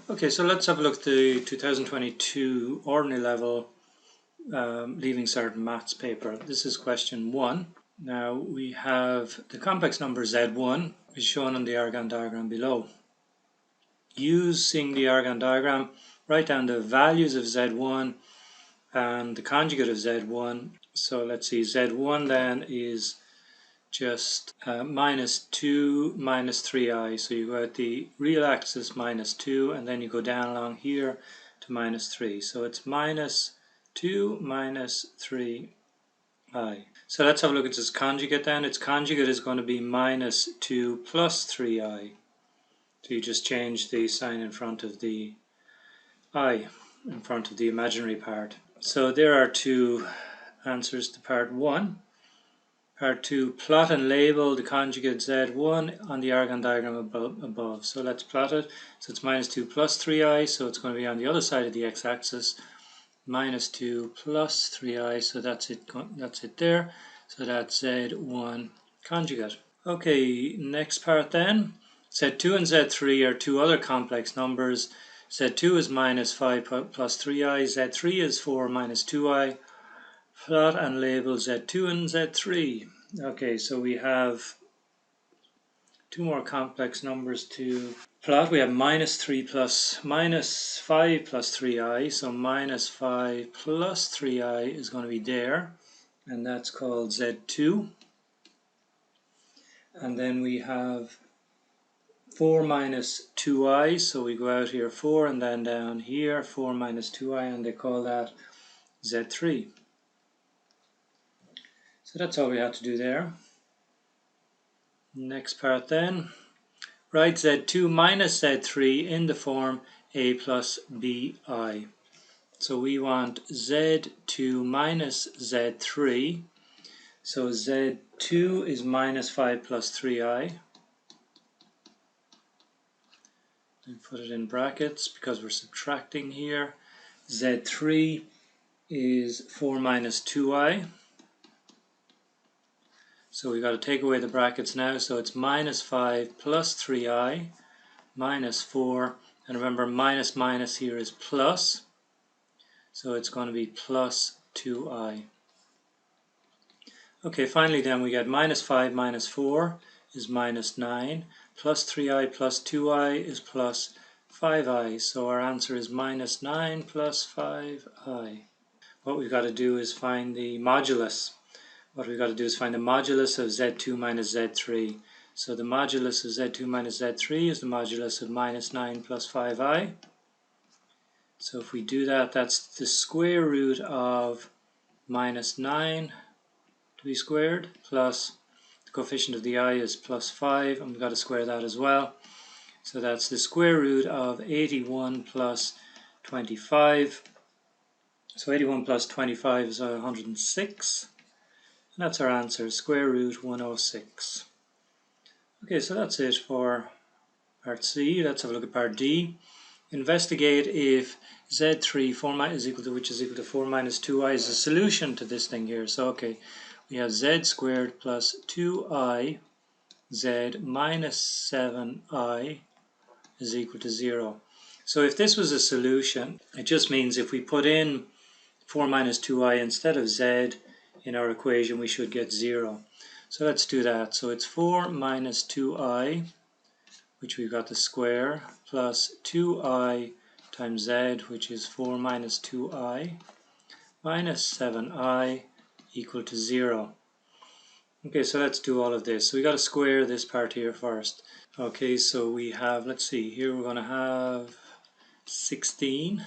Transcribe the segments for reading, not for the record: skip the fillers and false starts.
Okay, so let's have a look at the 2022 ordinary level leaving cert maths paper. This is question 1. Now we have the complex number Z1 is shown on the Argand diagram below. Using the Argand diagram, write down the values of Z1 and the conjugate of Z1. So let's see, Z1 then is just minus 2 minus 3i. So you go at the real axis minus 2 and then you go down along here to minus 3. So it's minus 2 minus 3i. So let's have a look at its conjugate then. Its conjugate is going to be minus 2 plus 3i. So you just change the sign in front of the I, in front of the imaginary part. So there are two answers to part 1. Part 2, plot and label the conjugate Z1 on the Argand diagram above. So let's plot it. So it's minus 2 plus 3i, so it's going to be on the other side of the x-axis. Minus 2 plus 3i, so that's it there. So that's Z1 conjugate. Okay, next part then. Z2 and Z3 are two other complex numbers. Z2 is minus 5 plus 3i, Z3 is 4 minus 2i. Plot and label Z2 and Z3. Okay, so we have two more complex numbers to plot. We have minus 5 plus 3i, so minus 5 plus 3i is going to be there, and that's called Z2. And then we have 4 minus 2i, so we go out here 4 and then down here 4 minus 2i, and they call that Z3. So that's all we have to do there. Next part then. Write Z2 minus Z3 in the form a plus bi. So we want Z2 minus Z3. So Z2 is minus 5 plus 3i. And put it in brackets because we're subtracting here. Z3 is 4 minus 2i. So we've got to take away the brackets now, so it's minus 5 plus 3i minus 4, and remember minus minus here is plus, so it's going to be plus 2i. Okay, finally then we get minus 5 minus 4 is minus 9, plus 3i plus 2i is plus 5i, so our answer is minus 9 plus 5i. What we've got to do is find the modulus. What we've got to do is find the modulus of Z2 minus Z3. So the modulus of Z2 minus Z3 is the modulus of minus 9 plus 5i. So if we do that, that's the square root of minus 9 to be squared, plus the coefficient of the I is plus 5, and we've got to square that as well. So that's the square root of 81 plus 25. So 81 plus 25 is 106. And that's our answer, square root 106. Okay, so that's it for part C. Let's have a look at part D. Investigate if Z3 is equal to 4 minus 2i is a solution to this thing here. So okay, we have Z squared plus 2i Z minus 7i is equal to 0. So if this was a solution, it just means if we put in 4 minus 2i instead of Z in our equation, we should get 0. So let's do that. So it's 4 minus 2i, which we've got the square, plus 2i times z, which is 4 minus 2i, minus 7i equal to 0. Okay, so let's do all of this. So we got to square this part here first. Okay, so we have, let's see, here we're going to have 16.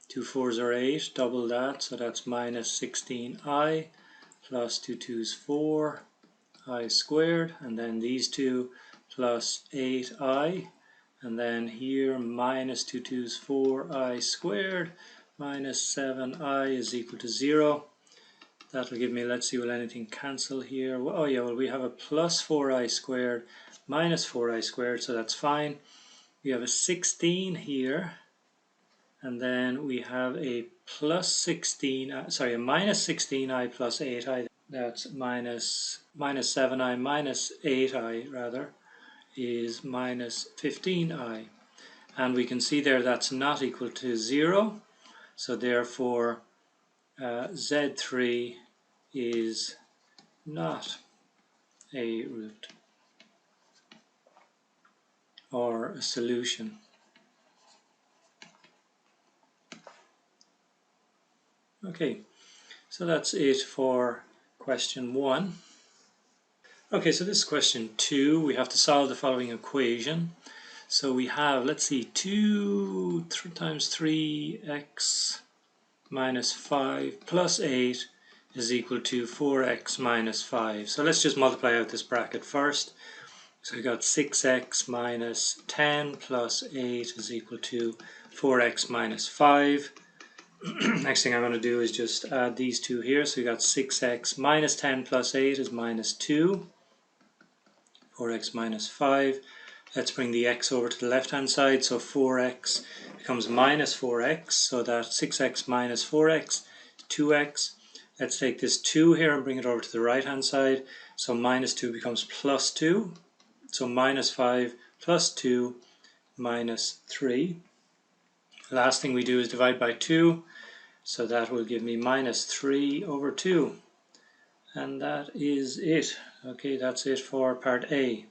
2 4s are 8, double that, so that's minus 16i. Plus 2 2's 4, I squared, and then these two plus 8i, and then here minus 2 2's 4i squared minus 7i is equal to 0. That'll give me, let's see, will anything cancel here? Oh yeah, well we have a plus 4i squared minus 4i squared, so that's fine. We have a 16 here, and then we have a plus 16, a minus 16i plus 8i. That's minus 7i minus 8i rather is minus 15i. and we can see there that's not equal to 0, so therefore Z3 is not a root or a solution. Okay, so that's it for question 1. Okay, so this is question 2. We have to solve the following equation. So we have, let's see, 2 times 3x minus 5 plus 8 is equal to 4x minus 5. So let's just multiply out this bracket first. So we got 6x minus 10 plus 8 is equal to 4x minus 5. Next thing I'm going to do is just add these two here. So we got 6x minus 10 plus 8 is minus 2. 4x minus 5. Let's bring the x over to the left hand side. So 4x becomes minus 4x. So that 6x minus 4x, 2x. Let's take this 2 here and bring it over to the right hand side. So minus 2 becomes plus 2. So minus 5 plus 2 minus 3. Last thing we do is divide by 2. So that will give me minus 3 over 2. And that is it. Okay, that's it for part A.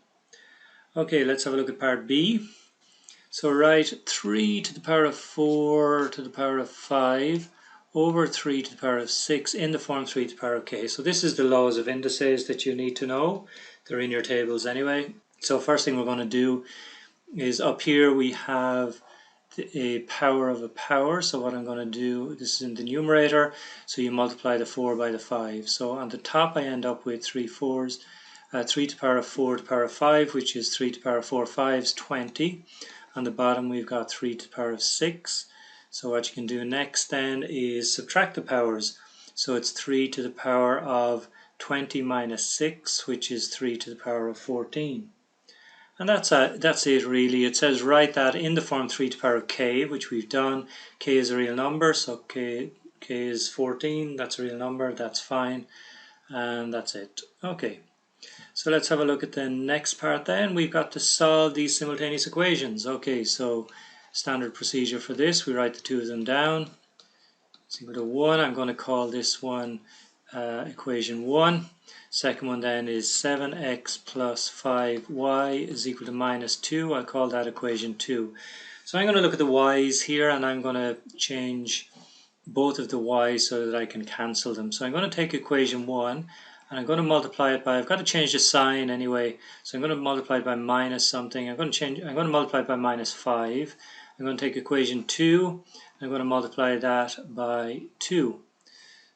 Okay, let's have a look at part B. So write 3 to the power of 4 to the power of 5 over 3 to the power of 6 in the form 3 to the power of k. So this is the laws of indices that you need to know. They're in your tables anyway. So first thing we're going to do is up here we have a power of a power. So what I'm going to do, this is in the numerator, so you multiply the 4 by the 5. So on the top I end up with 3 4s, 3 to the power of 4 to the power of 5, which is 3 to the power of 4 5s, 20. On the bottom we've got 3 to the power of 6. So what you can do next then is subtract the powers. So it's 3 to the power of 20 minus 6, which is 3 to the power of 14. And that's it really. It says write that in the form 3 to the power of k, which we've done. K is a real number, so k is 14. That's a real number, that's fine. And that's it. Okay, so let's have a look at the next part then. We've got to solve these simultaneous equations. Okay, so standard procedure for this, we write the two of them down. It's equal to 1. I'm going to call this one equation 1. Second one then is 7x plus 5y is equal to minus 2. I'll call that equation 2. So I'm going to look at the y's here and I'm going to change both of the y's so that I can cancel them. So I'm going to take equation 1 and I'm going to multiply it by, I've got to change the sign anyway, so I'm going to multiply it by minus something. I'm going to multiply it by minus 5. I'm going to take equation 2, I'm going to multiply that by 2.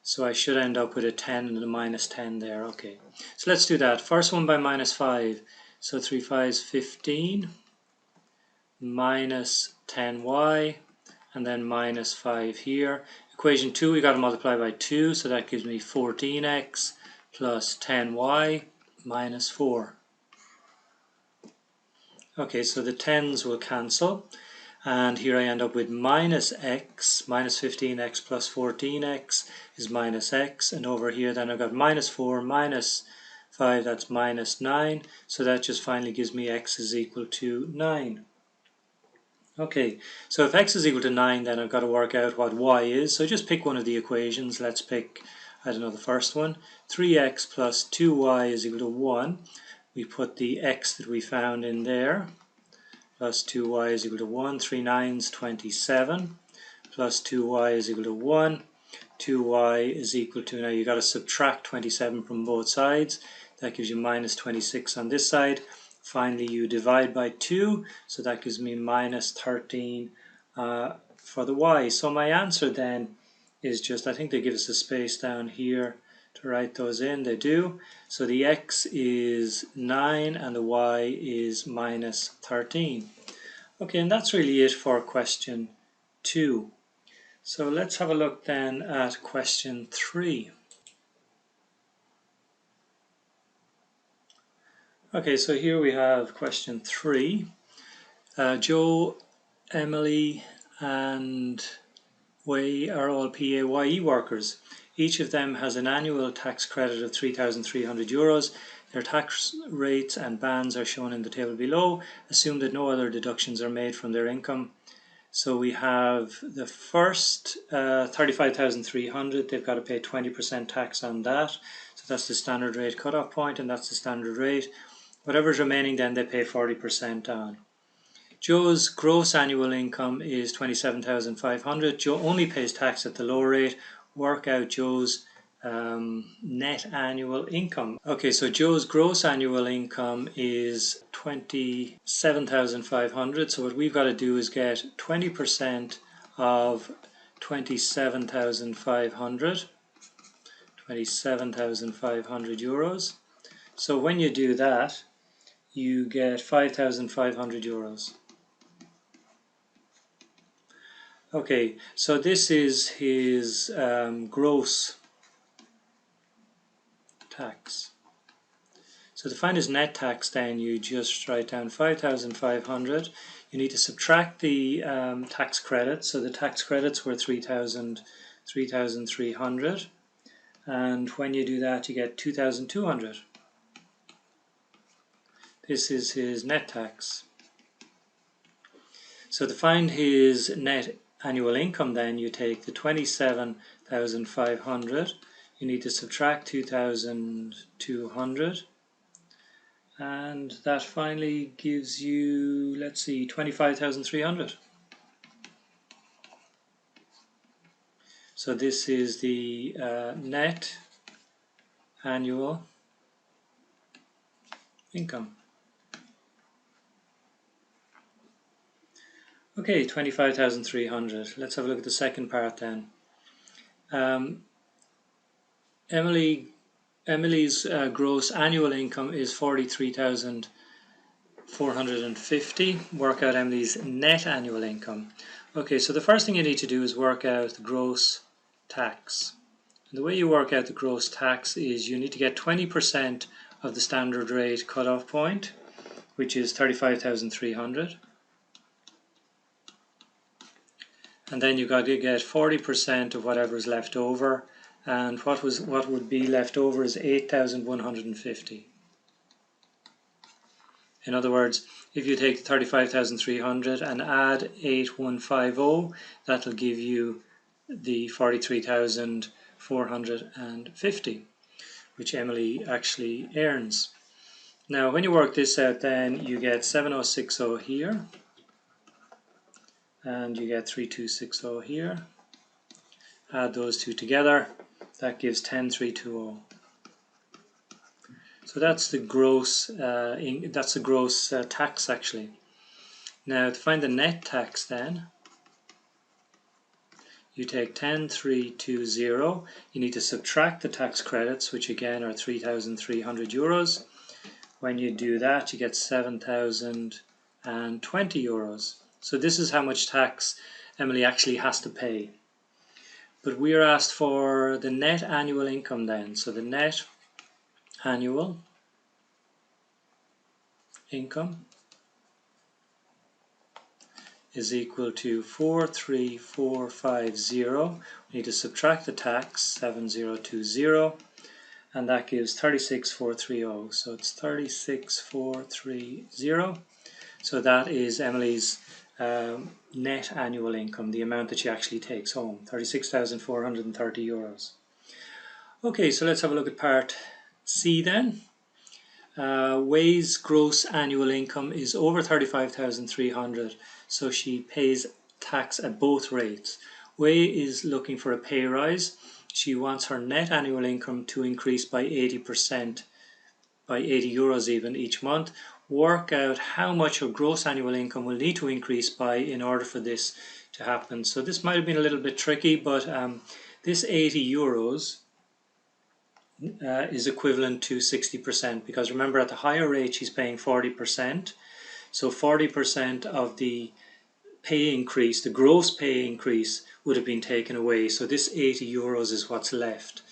So I should end up with a 10 and a minus 10 there. Okay, so let's do that. First one by minus 5. So 3 5s 15 minus 10y and then minus 5 here. Equation 2 we got to multiply by 2, so that gives me 14x plus 10y minus 4. Okay, so the 10s will cancel. And here I end up with minus x, minus 15x plus 14x is minus x. And over here then I've got minus 4, minus 5, that's minus 9. So that just finally gives me x is equal to 9. Okay, so if x is equal to 9, then I've got to work out what y is. So just pick one of the equations. Let's pick, I don't know, the first one. 3x plus 2y is equal to 1. We put the x that we found in there. Plus 2y is equal to 1, 3 9s 27, plus 2y is equal to 1, 2y is equal to, now you've got to subtract 27 from both sides, that gives you minus 26 on this side. Finally you divide by 2, so that gives me minus 13 for the y. So my answer then is just, I think they give us a space down here to write those in, they do. So the x is 9 and the y is minus 13. Okay, and that's really it for question 2. So let's have a look then at question 3. Okay, so here we have question 3. Joe, Emily and Wei are all PAYE workers. Each of them has an annual tax credit of €3,300. Their tax rates and bands are shown in the table below. Assume that no other deductions are made from their income. So we have the first 35,300, they've got to pay 20% tax on that. So that's the standard rate cutoff point, and that's the standard rate. Whatever's remaining then they pay 40% on. Joe's gross annual income is 27,500. Joe only pays tax at the low rate. Work out Joe's net annual income. Okay, so Joe's gross annual income is 27,500. So what we've got to do is get 20% of 27,500 euros. So when you do that, you get 5,500 euros. Okay, so this is his gross tax. So to find his net tax, then you just write down 5,500. You need to subtract the tax credits. So the tax credits were 3,300. And when you do that, you get 2,200. This is his net tax. So to find his net annual income, then you take the 27,500, you need to subtract 2,200, and that finally gives you, let's see, 25,300. So this is the net annual income. Okay, 25,300. Let's have a look at the second part then. Emily's gross annual income is 43,450. Work out Emily's net annual income. Okay, so the first thing you need to do is work out the gross tax. And the way you work out the gross tax is you need to get 20% of the standard rate cutoff point, which is 35,300. And then you've got to get 40% of whatever is left over, and what would be left over is 8,150. In other words, if you take 35,300 and add 8,150, that'll give you the 43,450, which Emily actually earns. Now, when you work this out, then you get 7,060 here, and you get 3,260 here. Add those two together, that gives 10,320. So that's the gross. Tax actually. Now to find the net tax, then you take 10,320. You need to subtract the tax credits, which again are 3,300 euros. When you do that, you get 7,020 euros. So this is how much tax Emily actually has to pay. But we are asked for the net annual income then. So the net annual income is equal to 43450. We need to subtract the tax, 7020, and that gives 36430. So it's 36430. So that is Emily's net annual income, the amount that she actually takes home, 36,430 euros. Okay, so let's have a look at part C then. Way's gross annual income is over 35,300, so she pays tax at both rates. Way is looking for a pay rise. She wants her net annual income to increase by 80%, by 80 euros even each month. Work out how much her gross annual income will need to increase by in order for this to happen. So this might have been a little bit tricky, but this 80 euros is equivalent to 60%, because remember at the higher rate she's paying 40%. So 40% of the pay increase, the gross pay increase, would have been taken away. So this 80 euros is what's left.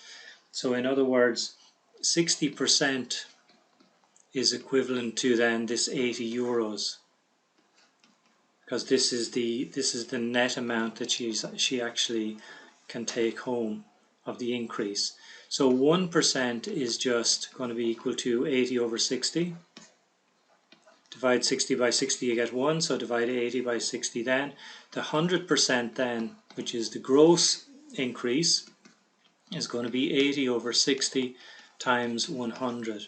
So in other words, 60% is equivalent to then this 80 euros, because this is the net amount that she actually can take home of the increase. So 1% is just going to be equal to 80 over 60. Divide 60 by 60, you get 1, so divide 80 by 60 then. The 100% then, which is the gross increase, is going to be 80 over 60 times 100.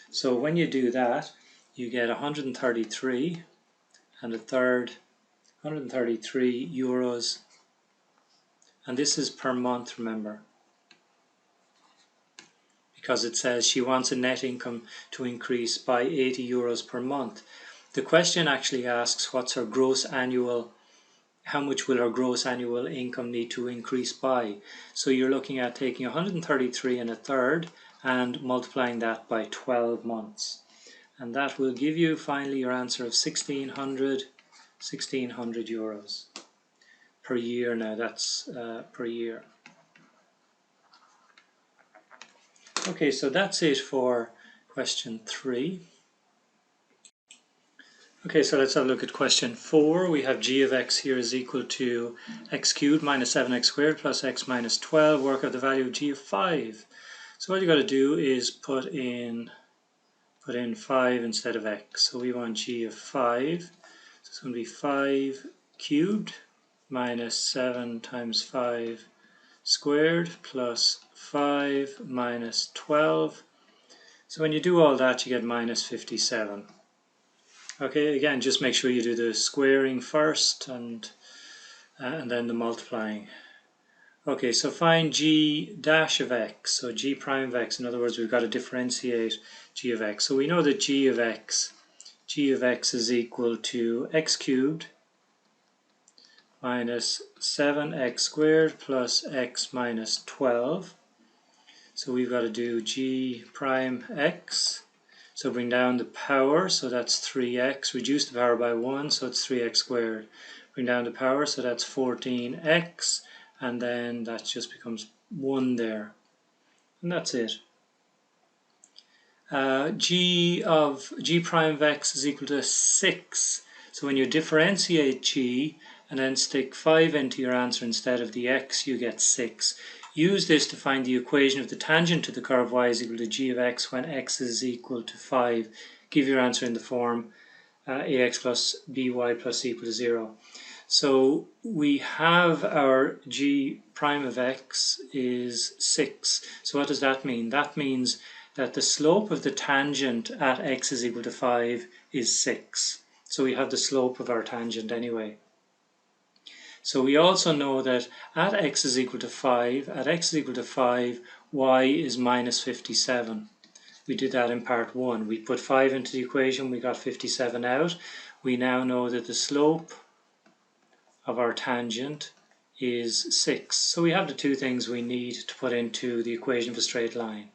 So when you do that, you get 133 and a third, 133 euros, and this is per month, remember, because it says she wants a net income to increase by 80 euros per month. The question actually asks what's her gross annual, how much will her gross annual income need to increase by. So you're looking at taking 133 and a third and multiplying that by 12 months. And that will give you finally your answer of 1600 euros per year. Now that's per year. Okay, so that's it for question 3. Okay, so let's have a look at question 4. We have g of x here is equal to x cubed minus 7x squared plus x minus 12. Work out the value of g of 5. So what you got to do is put in 5 instead of x. So we want g of 5. So it's going to be 5 cubed minus 7 times 5 squared plus 5 minus 12. So when you do all that, you get minus 57. Okay, again, just make sure you do the squaring first and then the multiplying. Okay, so find g dash of x, so g prime of x. In other words, we've got to differentiate g of x. So we know that g of x is equal to x cubed minus 7x squared plus x minus 12. So we've got to do g prime x. So bring down the power, so that's 3x. Reduce the power by 1, so it's 3x squared. Bring down the power, so that's 14x. And then that just becomes 1 there. And that's it. G prime of x is equal to 6. So when you differentiate g and then stick 5 into your answer instead of the x, you get 6. Use this to find the equation of the tangent to the curve y is equal to g of x when x is equal to 5. Give your answer in the form ax plus by plus c equal to 0. So we have our g prime of x is 6. So what does that mean? That means that the slope of the tangent at x is equal to 5 is 6. So we have the slope of our tangent anyway. So we also know that at x is equal to 5, y is minus 57. We did that in part 1. We put 5 into the equation, we got 57 out. We now know that the slope of our tangent is 6. So we have the two things we need to put into the equation of a straight line.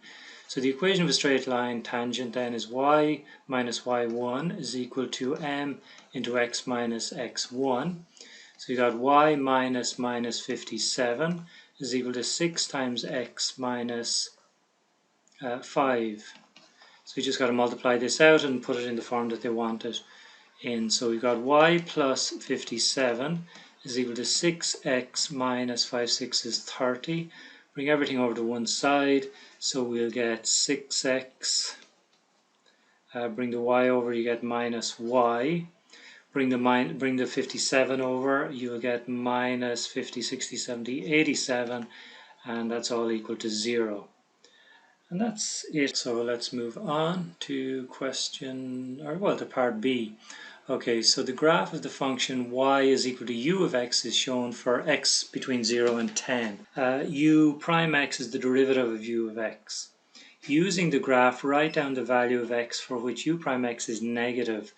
So the equation of a straight line tangent then is y minus y1 is equal to m into x minus x1. So you got y minus 57 is equal to 6 times x minus 5. So you just got to multiply this out and put it in the form that they want it in. So we've got y plus 57 is equal to 6x minus 5 6 is 30. Bring everything over to one side, so we'll get 6x. Bring the y over, you get minus y. Bring the 57 over, you'll get minus 50, 60, 70, 87, and that's all equal to 0. And that's it. So let's move on to to part B. Okay, so the graph of the function y is equal to u of x is shown for x between 0 and 10. U prime x is the derivative of u of x. Using the graph, write down the value of x for which u prime x is negative.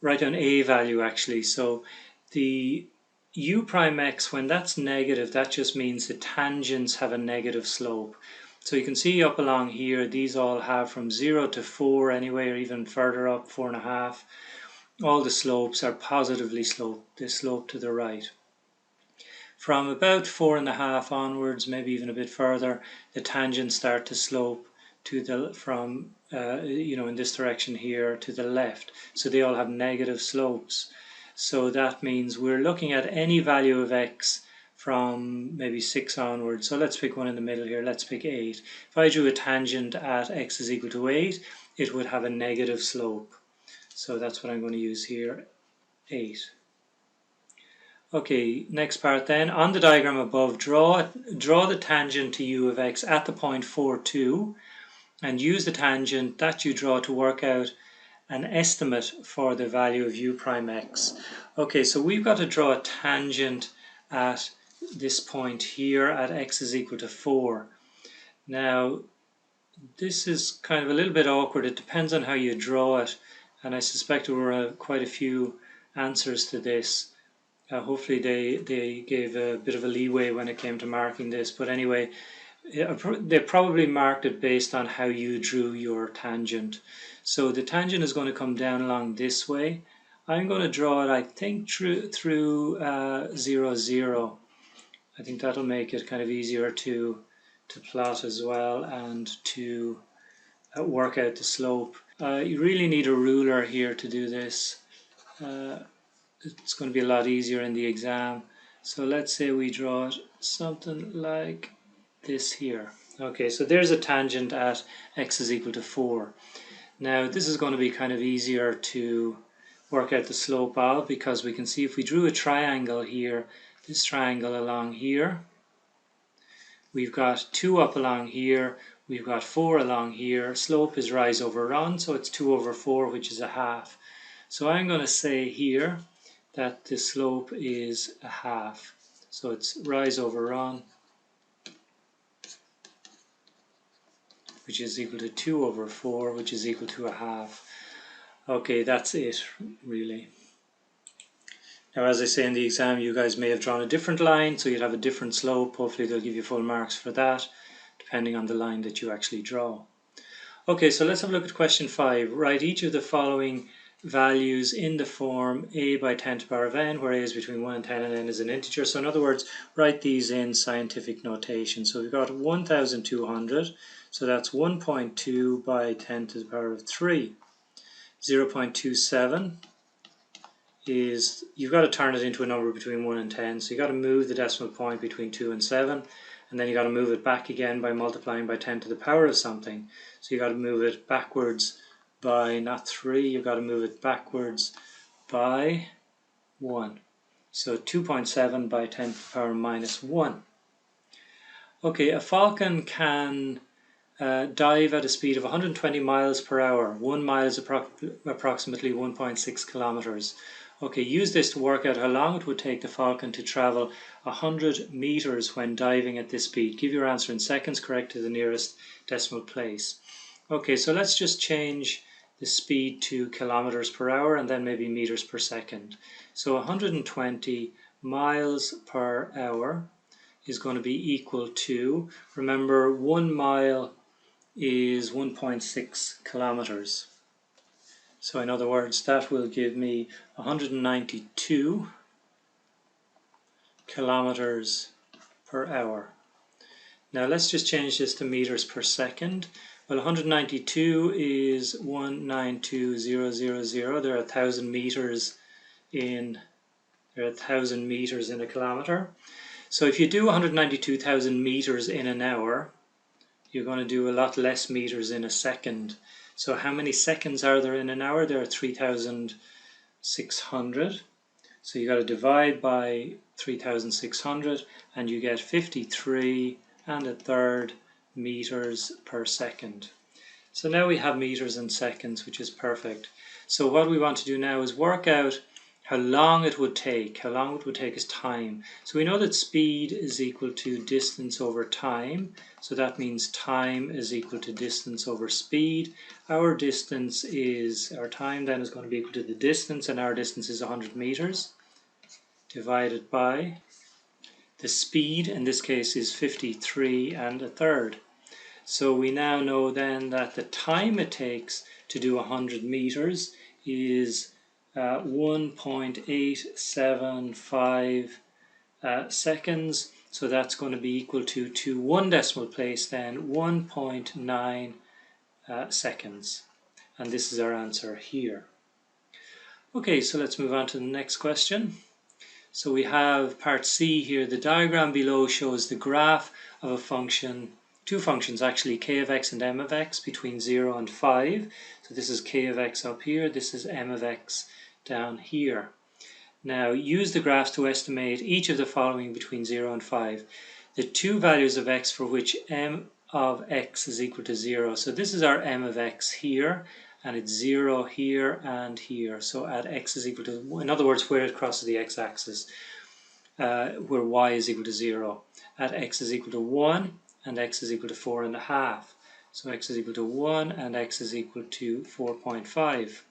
Write down a value actually. So the u prime x, when that's negative, that just means the tangents have a negative slope. So you can see up along here, these all have from 0 to 4 anyway, or even further up, 4.5. All the slopes are positively sloped, they slope to the right. From about 4.5 onwards, maybe even a bit further, the tangents start to slope to in this direction here to the left. So they all have negative slopes. So that means we're looking at any value of x from maybe 6 onwards. So let's pick one in the middle here. Let's pick 8. If I drew a tangent at x is equal to 8, it would have a negative slope. So that's what I'm going to use here, 8. Okay, next part then. On the diagram above, draw the tangent to u of x at the point 4, 2, and use the tangent that you draw to work out an estimate for the value of u prime x. Okay, so we've got to draw a tangent at this point here at x is equal to 4. Now, this is kind of a little bit awkward. It depends on how you draw it, and I suspect there were quite a few answers to this. Hopefully they gave a bit of a leeway when it came to marking this, but anyway, they probably marked it based on how you drew your tangent. So the tangent is going to come down along this way. I'm going to draw it, I think, through 0, 0. I think that'll make it kind of easier to plot as well and to work out the slope. You really need a ruler here to do this. It's going to be a lot easier in the exam. So let's say we draw it something like this here. Okay, so there's a tangent at x is equal to 4. Now this is going to be kind of easier to work out the slope of, because we can see if we drew a triangle here, this triangle along here, we've got 2 up along here, we've got 4 along here. Slope is rise over run, so it's 2 over 4, which is a half. So I'm going to say here that the slope is a half. So it's rise over run, which is equal to 2 over 4, which is equal to a half. Okay, that's it, really. Now, as I say in the exam, you guys may have drawn a different line, so you'd have a different slope. Hopefully they'll give you full marks for that, depending on the line that you actually draw. Okay, so let's have a look at question 5. Write each of the following values in the form a by 10 to the power of n, where a is between 1 and 10 and n is an integer. So in other words, write these in scientific notation. So we've got 1,200, so that's 1.2 by 10 to the power of 3. 0.27 is, you've got to turn it into a number between 1 and 10, so you've got to move the decimal point between 2 and 7, and then you've got to move it back again by multiplying by 10 to the power of something. So you've got to move it backwards by, not 3, you've got to move it backwards by 1. So 2.7 by 10 to the power minus 1. Okay, a falcon can dive at a speed of 120 miles per hour. 1 mile is approximately 1.6 kilometers. Okay, use this to work out how long it would take the falcon to travel 100 meters when diving at this speed. Give your answer in seconds, correct to the nearest decimal place. Okay, so let's just change the speed to kilometers per hour and then maybe meters per second. So 120 miles per hour is going to be equal to, remember, 1 mile is 1.6 kilometers. So in other words, that will give me 192 kilometers per hour. Now let's just change this to meters per second. Well, 192 is 192,000. There are 1,000 meters in a kilometer. So if you do 192,000 meters in an hour, you're going to do a lot less meters in a second. So how many seconds are there in an hour? There are 3,600. So you got to divide by 3,600 and you get 53 and a third meters per second. So now we have meters and seconds, which is perfect. So what we want to do now is work out how long it would take. How long it would take is time. So we know that speed is equal to distance over time. So that means time is equal to distance over speed. Our distance is, our time then is going to be equal to the distance, and our distance is 100 meters divided by the speed, in this case is 53 and a third. So we now know then that the time it takes to do 100 meters is 1.875 seconds. So that's going to be equal to one decimal place then, 1.9 seconds. And this is our answer here. Okay, so let's move on to the next question. So we have part C here. The diagram below shows the graph of a function, two functions actually, k of x and m of x between 0 and 5. So this is k of x up here, this is m of x down here. Now use the graphs to estimate each of the following between 0 and 5. The two values of x for which m of x is equal to 0. So this is our m of x here, and it's 0 here and here. So at x is equal to, in other words, where it crosses the x-axis, where y is equal to 0. At x is equal to 1 and x is equal to 4.5. So x is equal to 1 and x is equal to 4.5.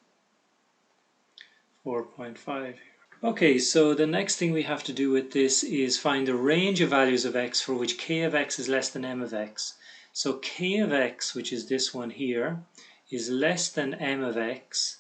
4.5. Okay, so the next thing we have to do with this is find the range of values of x for which k of x is less than m of x. So k of x, which is this one here, is less than m of x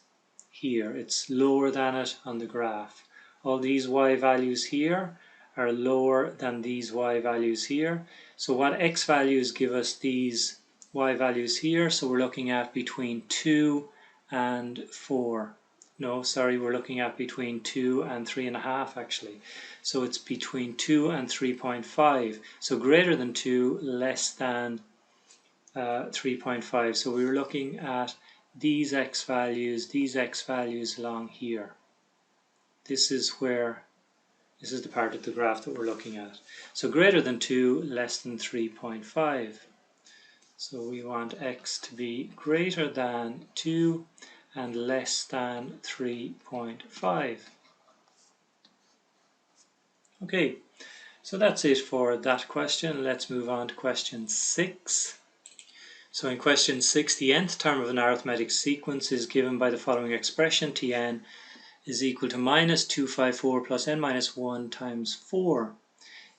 here. It's lower than it on the graph. All these y values here are lower than these y values here. So what x values give us these y values here? So we're looking at between 2 and 4. No, sorry, we're looking at between 2 and 3.5 actually. So it's between 2 and 3.5. So greater than 2, less than 3.5. So we were looking at these x values along here. This is the part of the graph that we're looking at. So greater than 2, less than 3.5. So we want x to be greater than 2 and less than 3.5. Okay, so that's it for that question. Let's move on to question 6. So in question 6, the nth term of an arithmetic sequence is given by the following expression: Tn is equal to minus 254 plus n minus 1 times 4.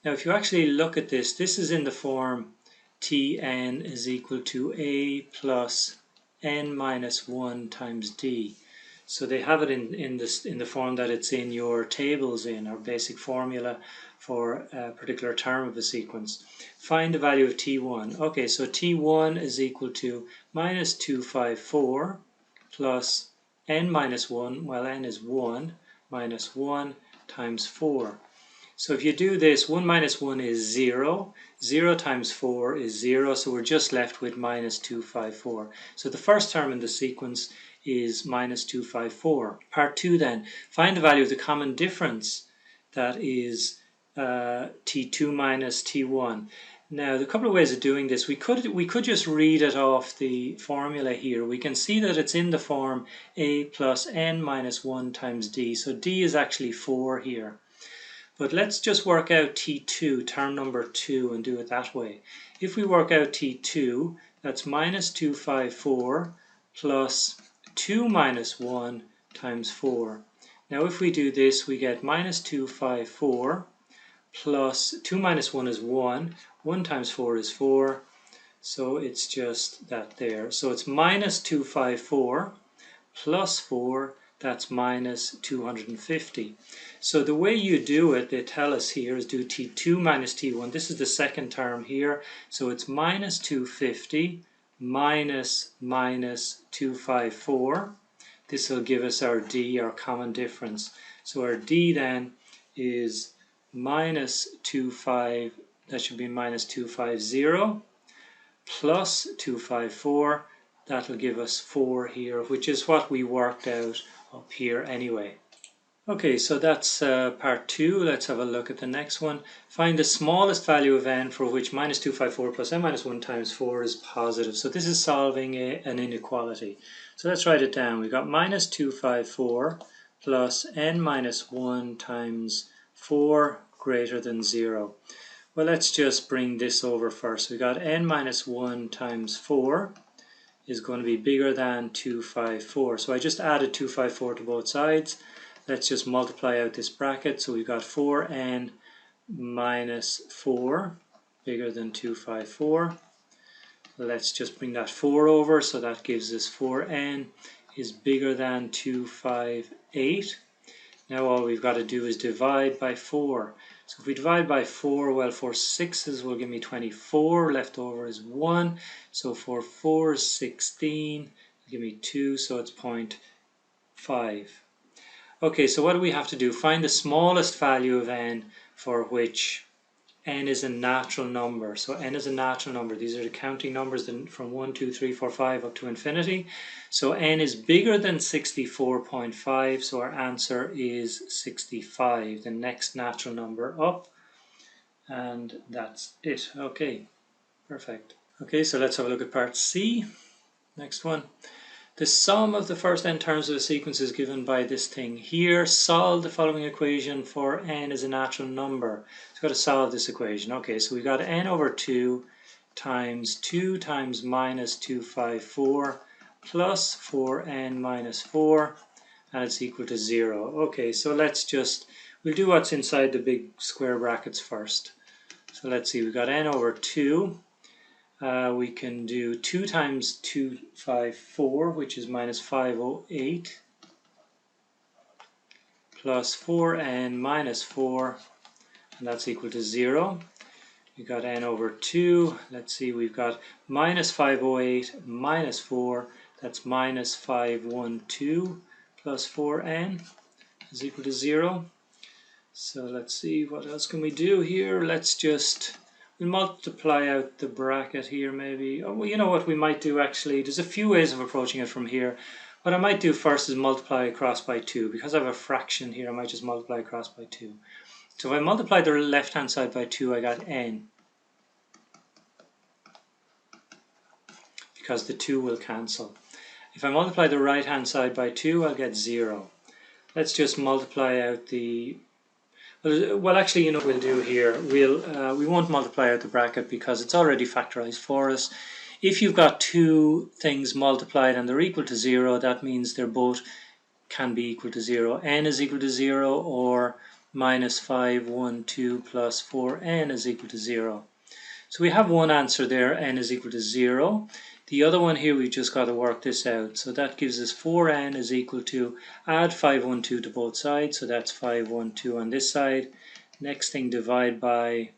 Now if you actually look at this, this is in the form Tn is equal to a plus n minus 1 times d. So they have it in the form that it's in your tables our basic formula for a particular term of a sequence. Find the value of t1. Okay, so t1 is equal to minus 254 plus n minus 1, well n is 1, minus 1 times 4. So if you do this, 1 minus 1 is 0, 0 times 4 is 0, so we're just left with minus 254. So the first term in the sequence is minus 254. Part 2 then, find the value of the common difference, that is t2 minus t1. Now, there are a couple of ways of doing this. We could just read it off the formula here. We can see that it's in the form a plus n minus 1 times d. So d is actually 4 here. But let's just work out t2, term number 2, and do it that way. If we work out t2, that's minus 254 plus 2 minus 1 times 4. Now if we do this, we get minus 254 plus 2 minus 1 is 1. 1 times 4 is 4. So it's just that there. So it's minus 254 plus 4. That's minus 250. So the way you do it, they tell us here, is do t2 minus t1. This is the second term here. So it's minus 250 minus 254. This will give us our d, our common difference. So our d then is minus 25, that should be minus 250 plus 254. That'll give us 4 here, which is what we worked out up here anyway. Okay, so that's part 2. Let's have a look at the next one. Find the smallest value of n for which minus 254 plus n minus 1 times 4 is positive. So this is solving an inequality. So let's write it down. We've got minus 254 plus n minus 1 times 4 greater than 0. Well, let's just bring this over first. We've got n minus 1 times 4 is going to be bigger than 254. So I just added 254 to both sides. Let's just multiply out this bracket. So we've got 4n minus 4 bigger than 254. Let's just bring that 4 over. So that gives us 4n is bigger than 258. Now all we've got to do is divide by 4. So if we divide by 4, well, 4 sixes will give me 24. Left over is 1. So 4 4 is 16. Give me 2, so it's 0.5. Okay, so what do we have to do? Find the smallest value of n for which n is a natural number. So n is a natural number. These are the counting numbers from 1, 2, 3, 4, 5 up to infinity. So n is bigger than 64.5, so our answer is 65, the next natural number up. And that's it. Okay, perfect. Okay, so let's have a look at part C. Next one. The sum of the first n terms of a sequence is given by this thing here. Solve the following equation for n is a natural number. So we've got to solve this equation. Okay, so we've got n over 2 times 2 times minus 254 plus 4n minus 4, and it's equal to 0. Okay, so we'll do what's inside the big square brackets first. So let's see, we've got n over 2. We can do 2 times 254, which is minus 508, plus 4n minus 4, and that's equal to 0. We've got n over 2. Let's see, we've got minus 508 minus 4, that's minus 512, plus 4n is equal to 0. So let's see, what else can we do here? We'll multiply out the bracket here maybe. Oh, well, you know what we might do actually? There's a few ways of approaching it from here. What I might do first is multiply across by 2. Because I have a fraction here, I might just multiply across by 2. So if I multiply the left-hand side by 2, I got n. Because the 2 will cancel. If I multiply the right-hand side by 2, I'll get 0. Let's just multiply out the... Well, actually, you know what we'll do here? We won't multiply out the bracket because it's already factorized for us. If you've got two things multiplied and they're equal to 0, that means they're both can be equal to 0. N is equal to 0, or minus 512 plus 4n is equal to 0. So we have one answer there, n is equal to 0. The other one here, we've just got to work this out. So that gives us 4n is equal to, add 512 to both sides, so that's 512 on this side. Next thing, divide by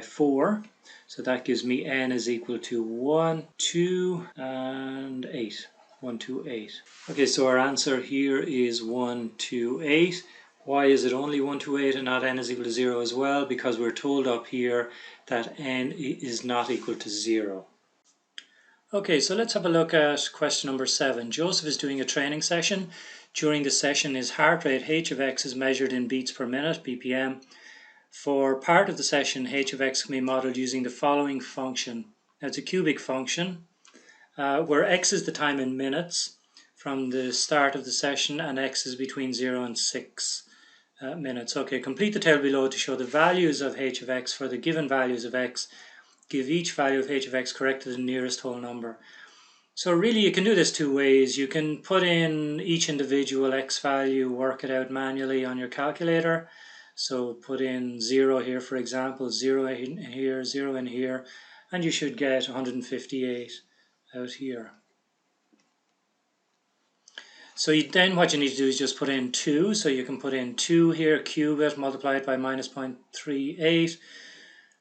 4. So that gives me n is equal to 1, 2, and 8. 1, 2, 8. Okay, so our answer here is 1, 2, 8. Why is it only 1, 2, 8 and not n is equal to 0 as well? Because we're told up here that n is not equal to 0. Okay, so let's have a look at question number 7. Joseph is doing a training session. During the session, his heart rate h of x is measured in beats per minute, BPM. For part of the session, h of x can be modeled using the following function. Now, it's a cubic function where x is the time in minutes from the start of the session and x is between 0 and 6 minutes. Okay, complete the table below to show the values of h of x for the given values of x. Give each value of h of x correct to the nearest whole number. So really you can do this two ways. You can put in each individual x value, work it out manually on your calculator. So put in 0 here, for example, 0 in here, 0 in here, and you should get 158 out here. So then what you need to do is just put in 2. So you can put in 2 here, cube it, multiply it by minus 0.38.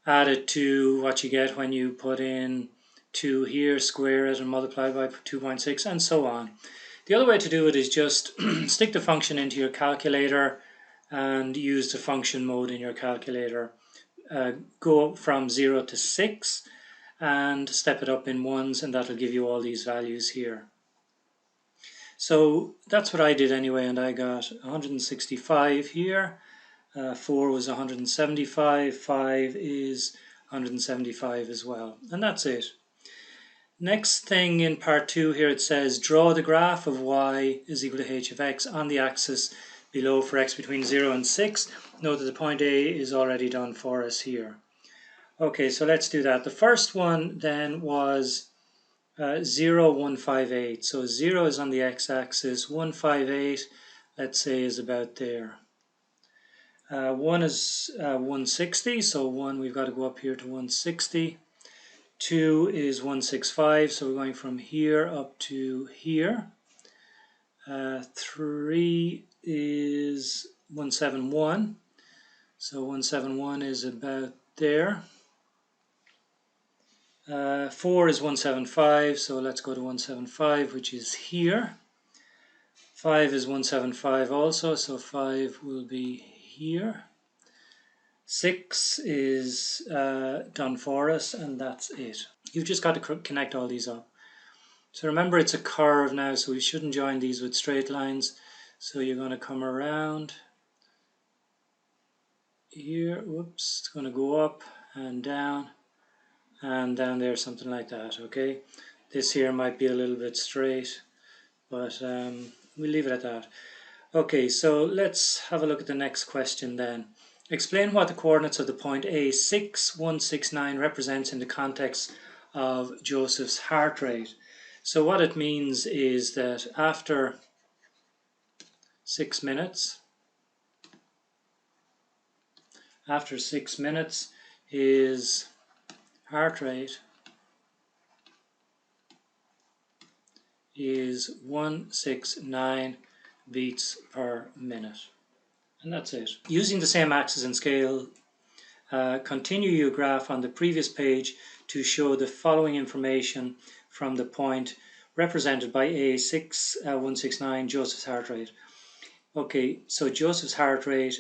Add it to what you get when you put in 2 here, square it and multiply by 2.6, and so on. The other way to do it is just stick the function into your calculator and use the function mode in your calculator. Go from 0 to 6 and step it up in ones, and that'll give you all these values here. So that's what I did anyway, and I got 165 here. 4 was 175, 5 is 175 as well, and that's it. Next thing in part 2 here, it says draw the graph of y is equal to h of x on the axis below for x between 0 and 6. Note that the point A is already done for us here. Okay, so let's do that. The first one then was 0, 158. So 0 is on the x-axis, 158, let's say, is about there. 1 is 160, so 1 we've got to go up here to 160. 2 is 165, so we're going from here up to here. 3 is 171, so 171 is about there. 4 is 175, so let's go to 175, which is here. 5 is 175 also, so 5 will be here. 6 is done for us, and that's it. You've just got to connect all these up. So remember, it's a curve now, so we shouldn't join these with straight lines. So you're going to come around here. Whoops, it's going to go up and down there, something like that. Okay, this here might be a little bit straight, but we'll leave it at that. Okay, so let's have a look at the next question then. Explain what the coordinates of the point A6169 represents in the context of Joseph's heart rate. So what it means is that after 6 minutes, his heart rate is 169 beats per minute. And that's it. Using the same axis and scale, continue your graph on the previous page to show the following information from the point represented by A6169, Joseph's heart rate. Okay, so Joseph's heart rate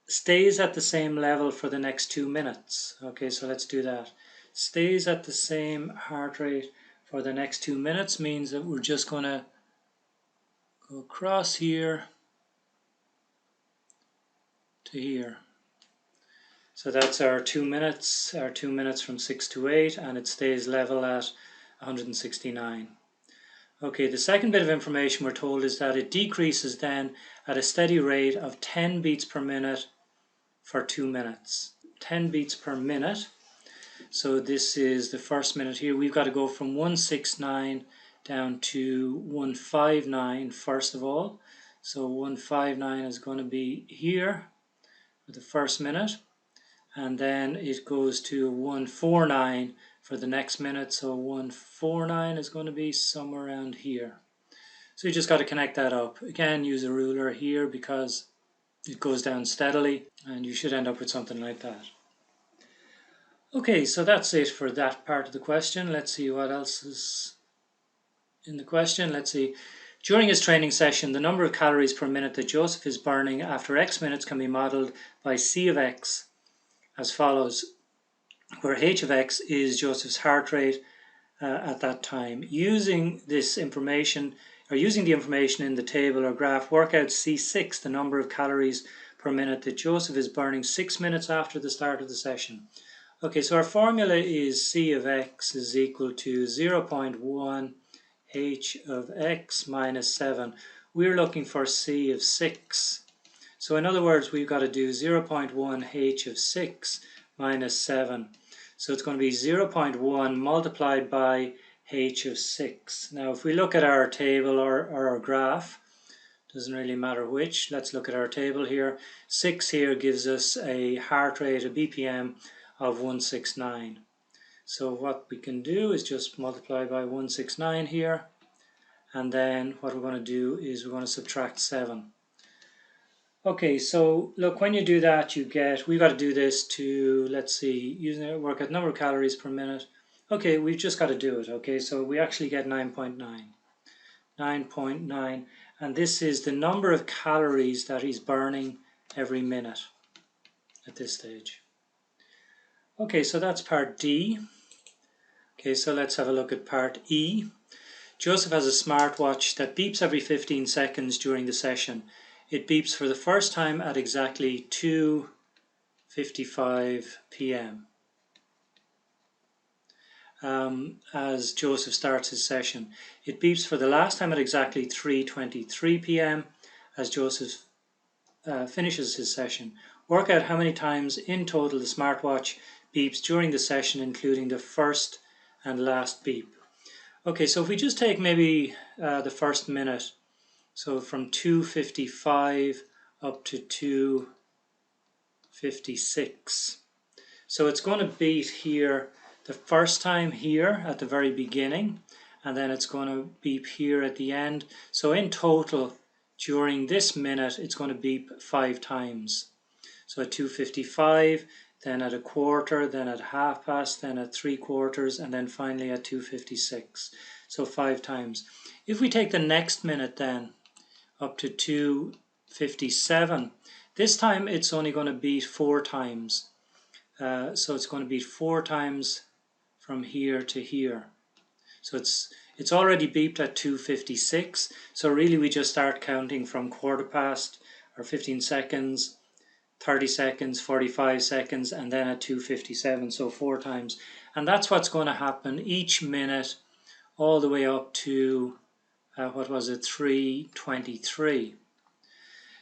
stays at the same level for the next 2 minutes. Okay, so let's do that. Stays at the same heart rate for the next 2 minutes means that we're just going to go across here to here. So that's our 2 minutes, from 6 to 8, and it stays level at 169. Okay, the second bit of information we're told is that it decreases then at a steady rate of 10 beats per minute for 2 minutes. 10 beats per minute. So this is the first minute here. We've got to go from 169 down to 159 first of all. So 159 is going to be here for the first minute. And then it goes to 149 for the next minute. So 149 is going to be somewhere around here. So you just got to connect that up. Again, use a ruler here because it goes down steadily, and you should end up with something like that. Okay, so that's it for that part of the question. Let's see what else is in the question. Let's see. During his training session, the number of calories per minute that Joseph is burning after X minutes can be modeled by C of X as follows, where H of X is Joseph's heart rate at that time. Using this information, or using the information in the table or graph, work out C6, the number of calories per minute that Joseph is burning 6 minutes after the start of the session. Okay, so our formula is C of X is equal to 0.1 H of X minus 7. We're looking for C of 6. So in other words, we've got to do 0.1 H of 6 minus 7. So it's going to be 0.1 multiplied by H of 6. Now if we look at our table or our graph, doesn't really matter which, let's look at our table here. 6 here gives us a heart rate, a BPM of 169. So what we can do is just multiply by 169 here, and then what we're going to do is we're going to subtract 7. Okay, so look, when you do that, you get, we've got to do this to, let's see, using it, work out number of calories per minute. Okay, we've just got to do it. Okay, so we actually get 9.9. 9.9, and this is the number of calories that he's burning every minute at this stage. Okay, so that's part D. Okay, so let's have a look at part E. Joseph has a smartwatch that beeps every 15 seconds during the session. It beeps for the first time at exactly 2:55 p.m. As Joseph starts his session. It beeps for the last time at exactly 3:23 p.m. as Joseph finishes his session. Work out how many times in total the smartwatch beeps during the session, including the first and last beep. Okay, so if we just take maybe the first minute, so from 2:55 up to 2:56. So it's going to beat here the first time here at the very beginning, and then it's going to beep here at the end. So in total, during this minute, it's going to beep 5 times. So at 2:55, then at a quarter, then at half past, then at 3/4, and then finally at 2:56. So 5 times. If we take the next minute then, up to 257. This time it's only going to beat 4 times. So it's going to beat 4 times from here to here. So it's already beeped at 256. So really we just start counting from quarter past or 15 seconds, 30 seconds, 45 seconds, and then at 257, so 4 times. And that's what's going to happen each minute all the way up to, 3:23.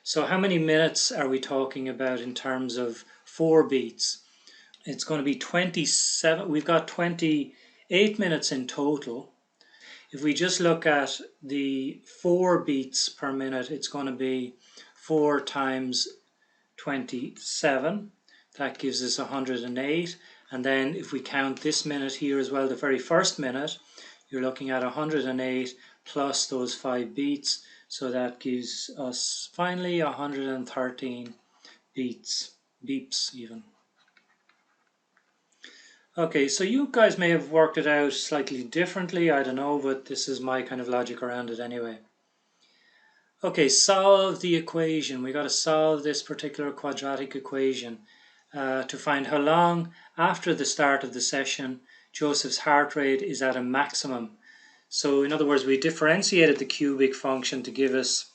So how many minutes are we talking about in terms of 4 beats? It's going to be 27. We've got 28 minutes in total. If we just look at the 4 beats per minute, it's going to be 4 times 27. That gives us 108. And then if we count this minute here as well, the very first minute, you're looking at 108 plus those 5 beats. So that gives us finally 113 beeps even. Okay, so you guys may have worked it out slightly differently, I don't know, but this is my kind of logic around it anyway. Okay, solve the equation. We got to solve this particular quadratic equation to find how long after the start of the session Joseph's heart rate is at a maximum. So in other words, we differentiated the cubic function to give us,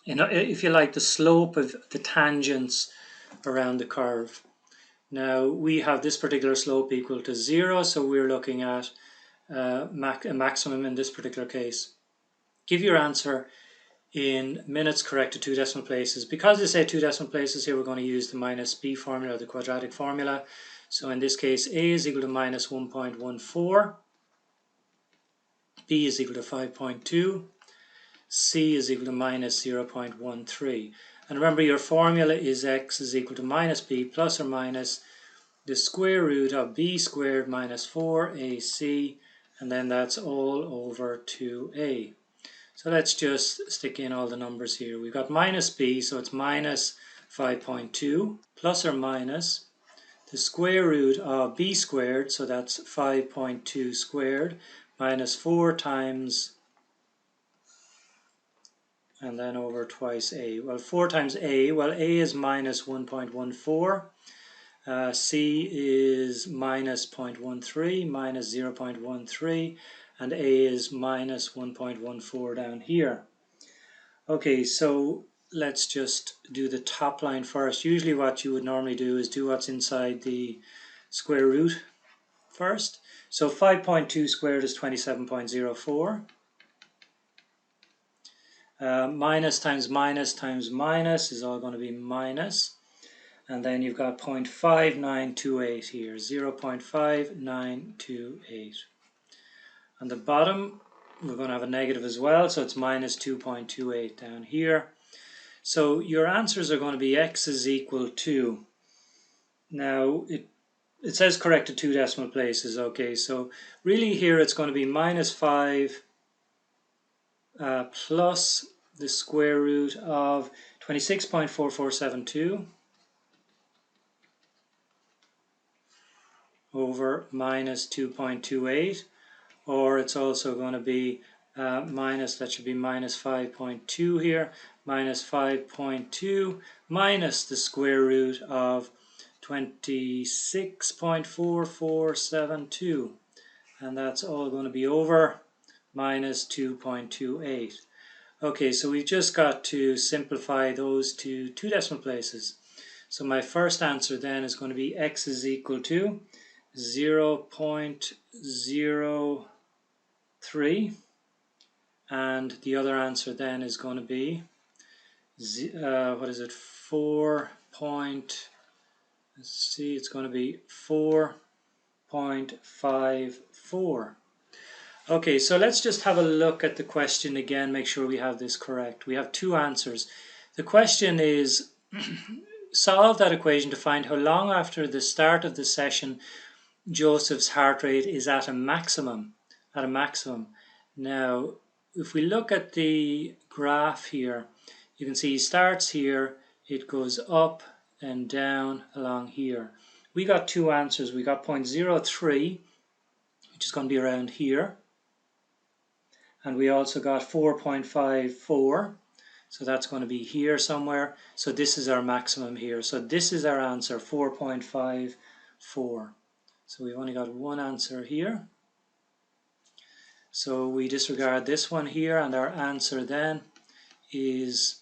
if you like, the slope of the tangents around the curve. Now we have this particular slope equal to 0, so we're looking at a maximum in this particular case. Give your answer in minutes correct to 2 decimal places. Because they say 2 decimal places here, we're going to use the minus b formula, the quadratic formula. So in this case, a is equal to minus 1.14, b is equal to 5.2, c is equal to minus 0.13. And remember, your formula is x is equal to minus b plus or minus the square root of b squared minus 4ac, and then that's all over 2a. So let's just stick in all the numbers here. We've got minus b, so it's minus 5.2, plus or minus the square root of b squared, so that's 5.2 squared, minus 4 times, and then over twice a. Well, 4 times a, well, a is minus 1.14. C is minus 0.13, minus 0.13, and A is minus 1.14 down here. Okay, so let's just do the top line first. Usually what you would normally do is do what's inside the square root first. So 5.2 squared is 27.04. Minus times minus times minus is all going to be minus. And then you've got 0.5928 here, 0.5928. On the bottom, we're going to have a negative as well, so it's minus 2.28 down here. So your answers are going to be x is equal to, now it says correct to 2 decimal places, okay, so really here it's going to be minus 5 plus the square root of 26.4472. over minus 2.28, or it's also going to be minus, that should be minus 5.2 here, minus 5.2 minus the square root of 26.4472, and that's all going to be over minus 2.28. Okay, so we've just got to simplify those to 2 decimal places. So my first answer then is going to be x is equal to 0.03, and the other answer then is going to be 4. Let's see, it's going to be 4.54. Okay, so let's just have a look at the question again, make sure we have this correct. We have 2 answers. The question is solve that equation to find how long after the start of the session Joseph's heart rate is at a maximum. Now, if we look at the graph here, you can see he starts here, it goes up and down along here. We got 2 answers. We got 0.03, which is going to be around here, and we also got 4.54, So that's going to be here somewhere. So this is our maximum here. So this is our answer, 4.54. So we've only got one answer here. So we disregard this one here, and our answer then is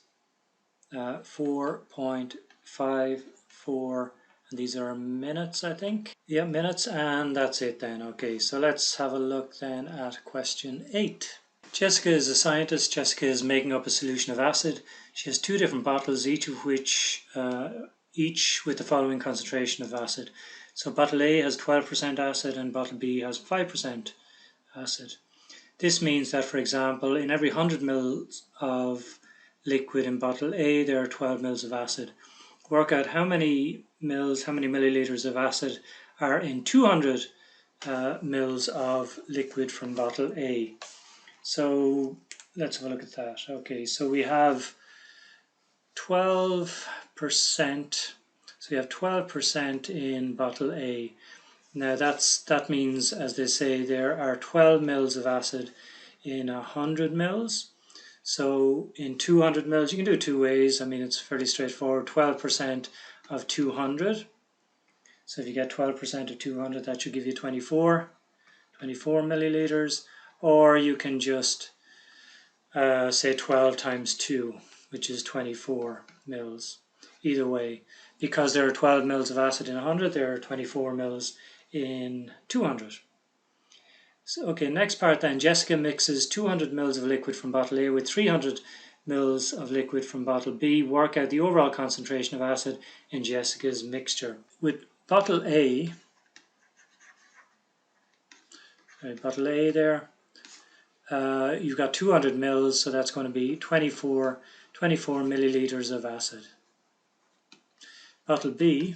4.54, and these are minutes, I think. Yeah, minutes, and that's it then. Okay, so let's have a look then at question 8. Jessica is a scientist. Jessica is making up a solution of acid. She has 2 different bottles, each with the following concentration of acid. So bottle A has 12% acid and bottle B has 5% acid. This means that, for example, in every 100 ml of liquid in bottle A, there are 12 ml of acid. Work out how many milliliters of acid are in 200 ml of liquid from bottle A. So let's have a look at that. Okay, so we have 12%. So we have 12% in bottle A. Now that means, as they say, there are 12 ml of acid in 100 ml. So in 200 ml, you can do it 2 ways. I mean, it's fairly straightforward. 12% of 200. So if you get 12% of 200, that should give you 24 milliliters. Or you can just say 12 times 2, which is 24 mils. Either way, because there are 12 mils of acid in 100, there are 24 mils in 200. So, okay, next part then. Jessica mixes 200 mils of liquid from bottle A with 300 mils of liquid from bottle B. Work out the overall concentration of acid in Jessica's mixture. With bottle A, there, you've got 200 mils, so that's going to be 24 milliliters of acid. Bottle B,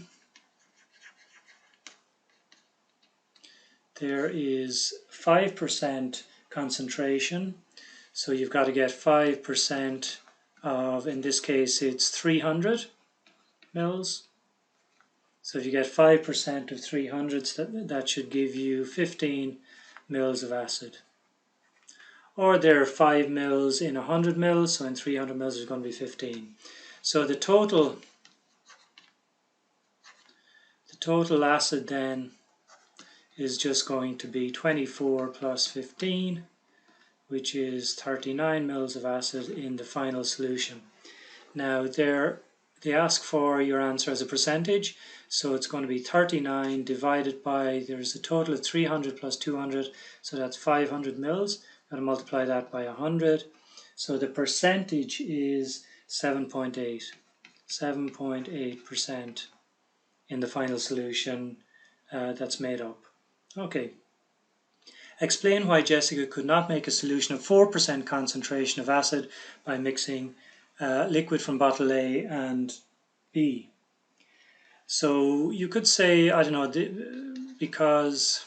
there is 5% concentration, so you've got to get 5% of, in this case, it's 300 mils. So if you get 5% of 300, that should give you 15 mils of acid. Or there are 5 mils in 100 mils, so in 300 mils is going to be 15. So the total acid then is just going to be 24 plus 15, which is 39 mils of acid in the final solution. Now they ask for your answer as a percentage, so it's going to be 39 divided by, there's a total of 300 plus 200, so that's 500 mils. I'm going to multiply that by 100. So the percentage is 7.8% in the final solution that's made up. Okay. Explain why Jessica could not make a solution of 4% concentration of acid by mixing liquid from bottle A and B. So you could say, I don't know, because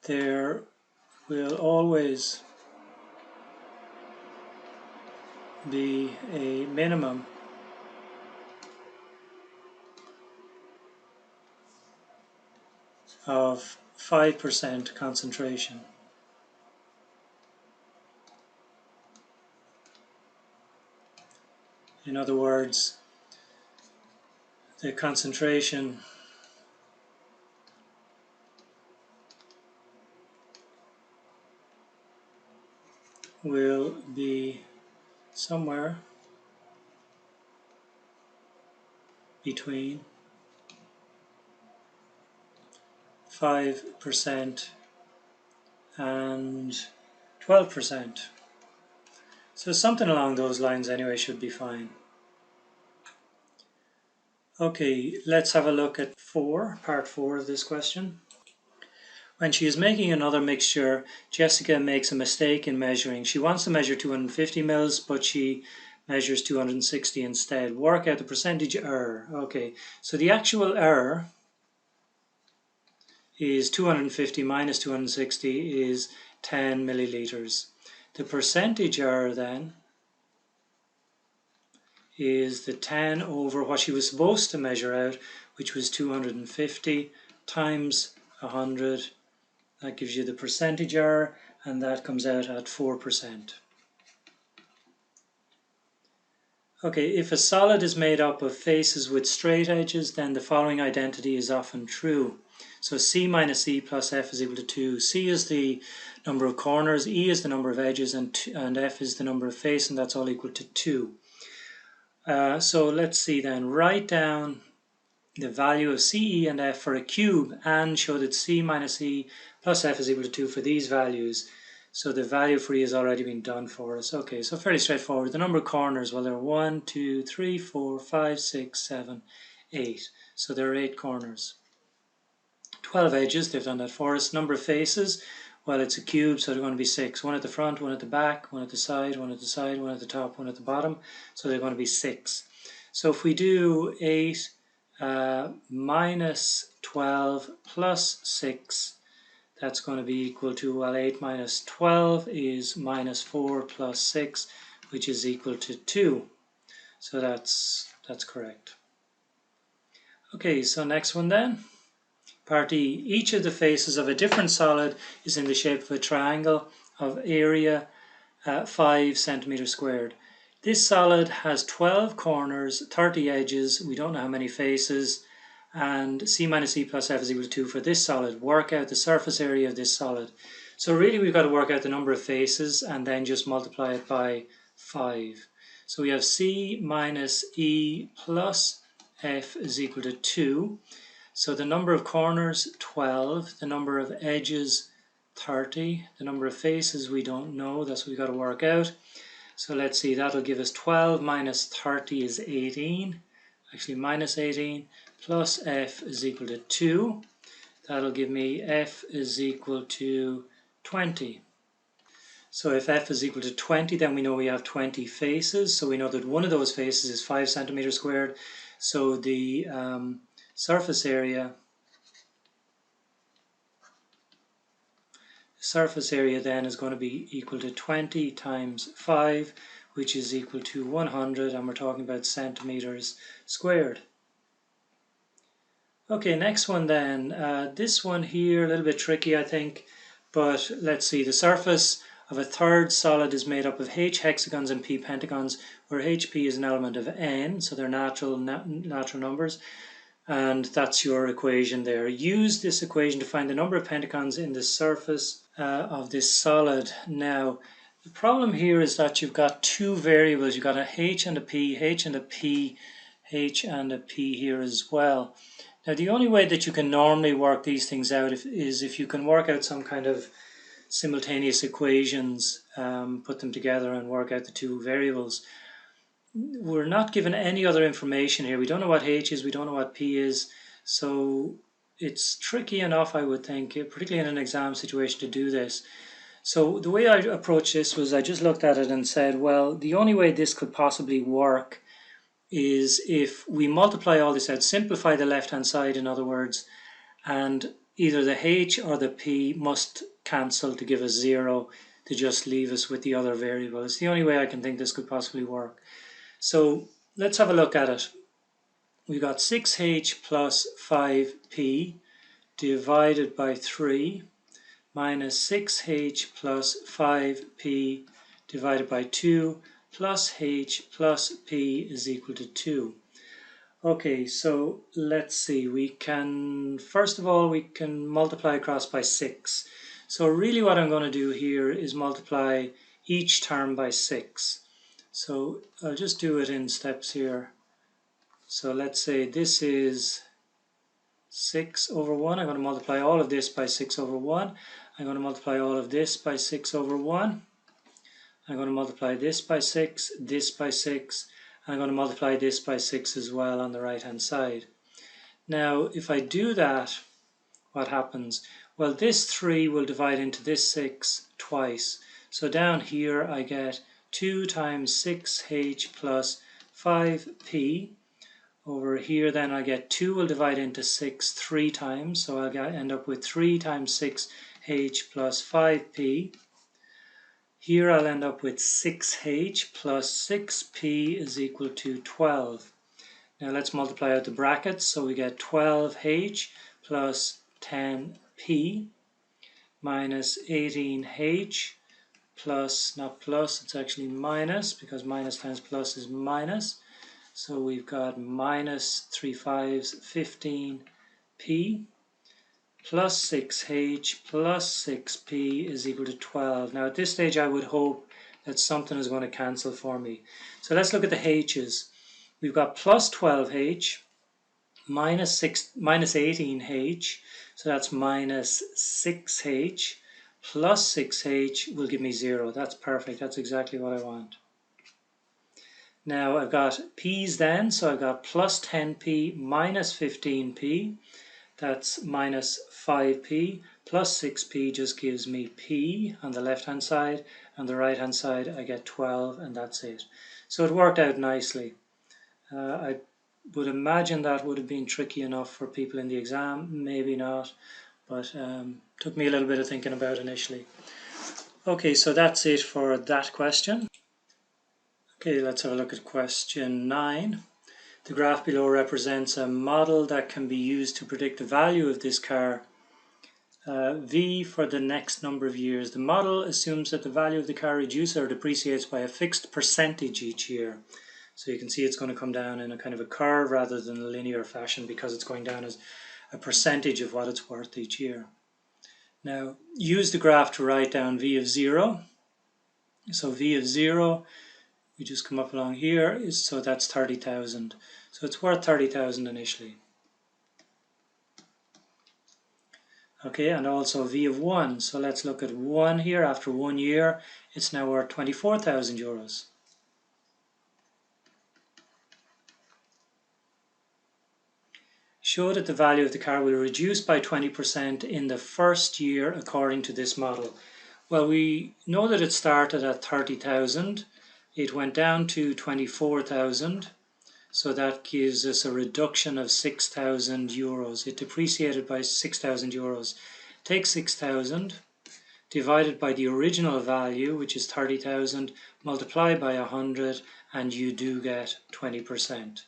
there will always be a minimum of 5% concentration. In other words, the concentration will be somewhere between 5% and 12%. So something along those lines anyway should be fine. Okay, let's have a look at part 4 of this question. When she is making another mixture, Jessica makes a mistake in measuring. She wants to measure 250 mils, but she measures 260 instead. Work out the percentage error. Okay, so the actual error is 250 minus 260 is 10 milliliters. The percentage error then is the 10 over what she was supposed to measure out, which was 250 times 100. That gives you the percentage error, and that comes out at 4%. Okay, if a solid is made up of faces with straight edges, then the following identity is often true. So C minus E plus F is equal to 2. C is the number of corners, E is the number of edges, and F is the number of faces, and that's all equal to 2. So let's see then. Write down the value of C, E, and F for a cube and show that C minus E plus F is equal to 2 for these values. So the value for E has already been done for us. Okay, so fairly straightforward. The number of corners, well, there are 1, 2, 3, 4, 5, 6, 7, 8. So there are 8 corners. 12 edges, they've done that for us. Number of faces, well, it's a cube, so they're going to be 6. One at the front, one at the back, one at the side, one at the side, one at the top, one at the bottom. So they're going to be 6. So if we do 8 minus 12 plus 6, that's going to be equal to, well, 8 minus 12 is minus 4 plus 6, which is equal to 2. So that's correct. Okay, so next one then. Part E. Each of the faces of a different solid is in the shape of a triangle of area 5 centimeters squared. This solid has 12 corners, 30 edges, we don't know how many faces, and C minus E plus F is equal to 2 for this solid. Work out the surface area of this solid. So really we've got to work out the number of faces and then just multiply it by 5. So we have C minus E plus F is equal to 2. So the number of corners, 12. The number of edges, 30. The number of faces we don't know, that's what we've got to work out. So let's see, that'll give us 12 minus 30 is 18. Actually minus 18. Plus F is equal to 2. That'll give me F is equal to 20. So if F is equal to 20, then we know we have 20 faces. So we know that one of those faces is 5 centimeters squared. So the surface area then is going to be equal to 20 times 5, which is equal to 100, and we're talking about centimeters squared. Okay, next one then. This one here, a little bit tricky, I think, but let's see. The surface of a third solid is made up of H hexagons and P pentagons, where HP is an element of N, so they're natural numbers, and that's your equation there. Use this equation to find the number of pentagons in the surface of this solid. Now, the problem here is that you've got two variables. You've got a H and a P, H and a P, H and a P here as well. Now, the only way that you can normally work these things out is if you can work out some kind of simultaneous equations, put them together and work out the two variables. We're not given any other information here. We don't know what H is, we don't know what P is, so it's tricky enough, I would think, particularly in an exam situation, to do this. So the way I approached this was I just looked at it and said, well, the only way this could possibly work is if we multiply all this out, simplify the left-hand side, in other words, and either the H or the P must cancel to give us 0 to just leave us with the other variable. It's the only way I can think this could possibly work. So let's have a look at it. We've got 6H plus 5P divided by 3 minus 6H plus 5P divided by 2 plus H plus P is equal to 2. Okay, so let's see. First of all, we can multiply across by 6. So really what I'm going to do here is multiply each term by 6. So I'll just do it in steps here. So let's say this is 6 over 1. I'm going to multiply all of this by 6 over 1. I'm going to multiply all of this by 6 over 1. I'm going to multiply this by 6, this by 6, and I'm going to multiply this by 6 as well on the right hand side. Now if I do that, what happens? Well, this 3 will divide into this 6 twice. So down here I get 2 times 6H plus 5P. Over here then I get 2 will divide into 6 3 times. So I'll end up with 3 times 6H plus 5P. Here I'll end up with 6H plus 6P is equal to 12. Now let's multiply out the brackets. So we get 12H plus 10P. minus 18h plus, not plus, it's actually minus, because minus times plus is minus. So we've got minus 3 5s, 15p plus 6h plus 6p is equal to 12. Now at this stage I would hope that something is going to cancel for me. So let's look at the h's. We've got plus 12h minus 18h, so that's minus 6h, plus 6h will give me 0. That's perfect, that's exactly what I want. Now I've got p's then, so I've got plus 10p minus 15p, that's minus 5p, plus 6p just gives me p on the left hand side, on the right hand side I get 12, and that's it. So it worked out nicely. I would imagine that would have been tricky enough for people in the exam, maybe not, but took me a little bit of thinking about initially. Okay, so that's it for that question. Okay, let's have a look at question 9. The graph below represents a model that can be used to predict the value of this car, V, for the next number of years. The model assumes that the value of the car reduces or depreciates by a fixed percentage each year. So you can see it's going to come down in a kind of a curve rather than a linear fashion, because it's going down as a percentage of what it's worth each year. Now, use the graph to write down V of 0. So V of 0, we just come up along here, so that's 30,000. So it's worth 30,000 initially. Okay, and also V of 1. So let's look at 1 here. After 1 year, it's now worth 24,000 euros. Show that the value of the car will reduce by 20% in the first year according to this model. Well, we know that it started at 30,000. It went down to 24,000. So that gives us a reduction of 6,000 euros. It depreciated by 6,000 euros. Take 6,000 divided by the original value, which is 30,000, multiply by 100, and you do get 20%.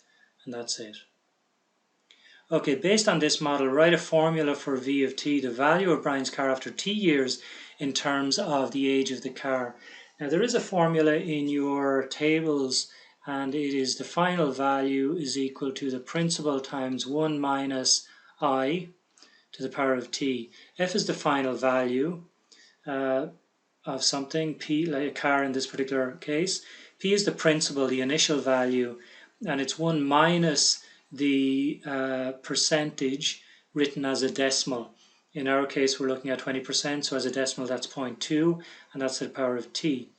And that's it. Okay, based on this model, write a formula for V of t, the value of Brian's car after t years in terms of the age of the car. Now there is a formula in your tables, and it is the final value is equal to the principal times 1 minus I to the power of t. F is the final value of something, P, like a car in this particular case. P is the principal, the initial value, and it's 1 minus the percentage written as a decimal. In our case, we're looking at 20%, so as a decimal that's 0.2, and that's the power of t.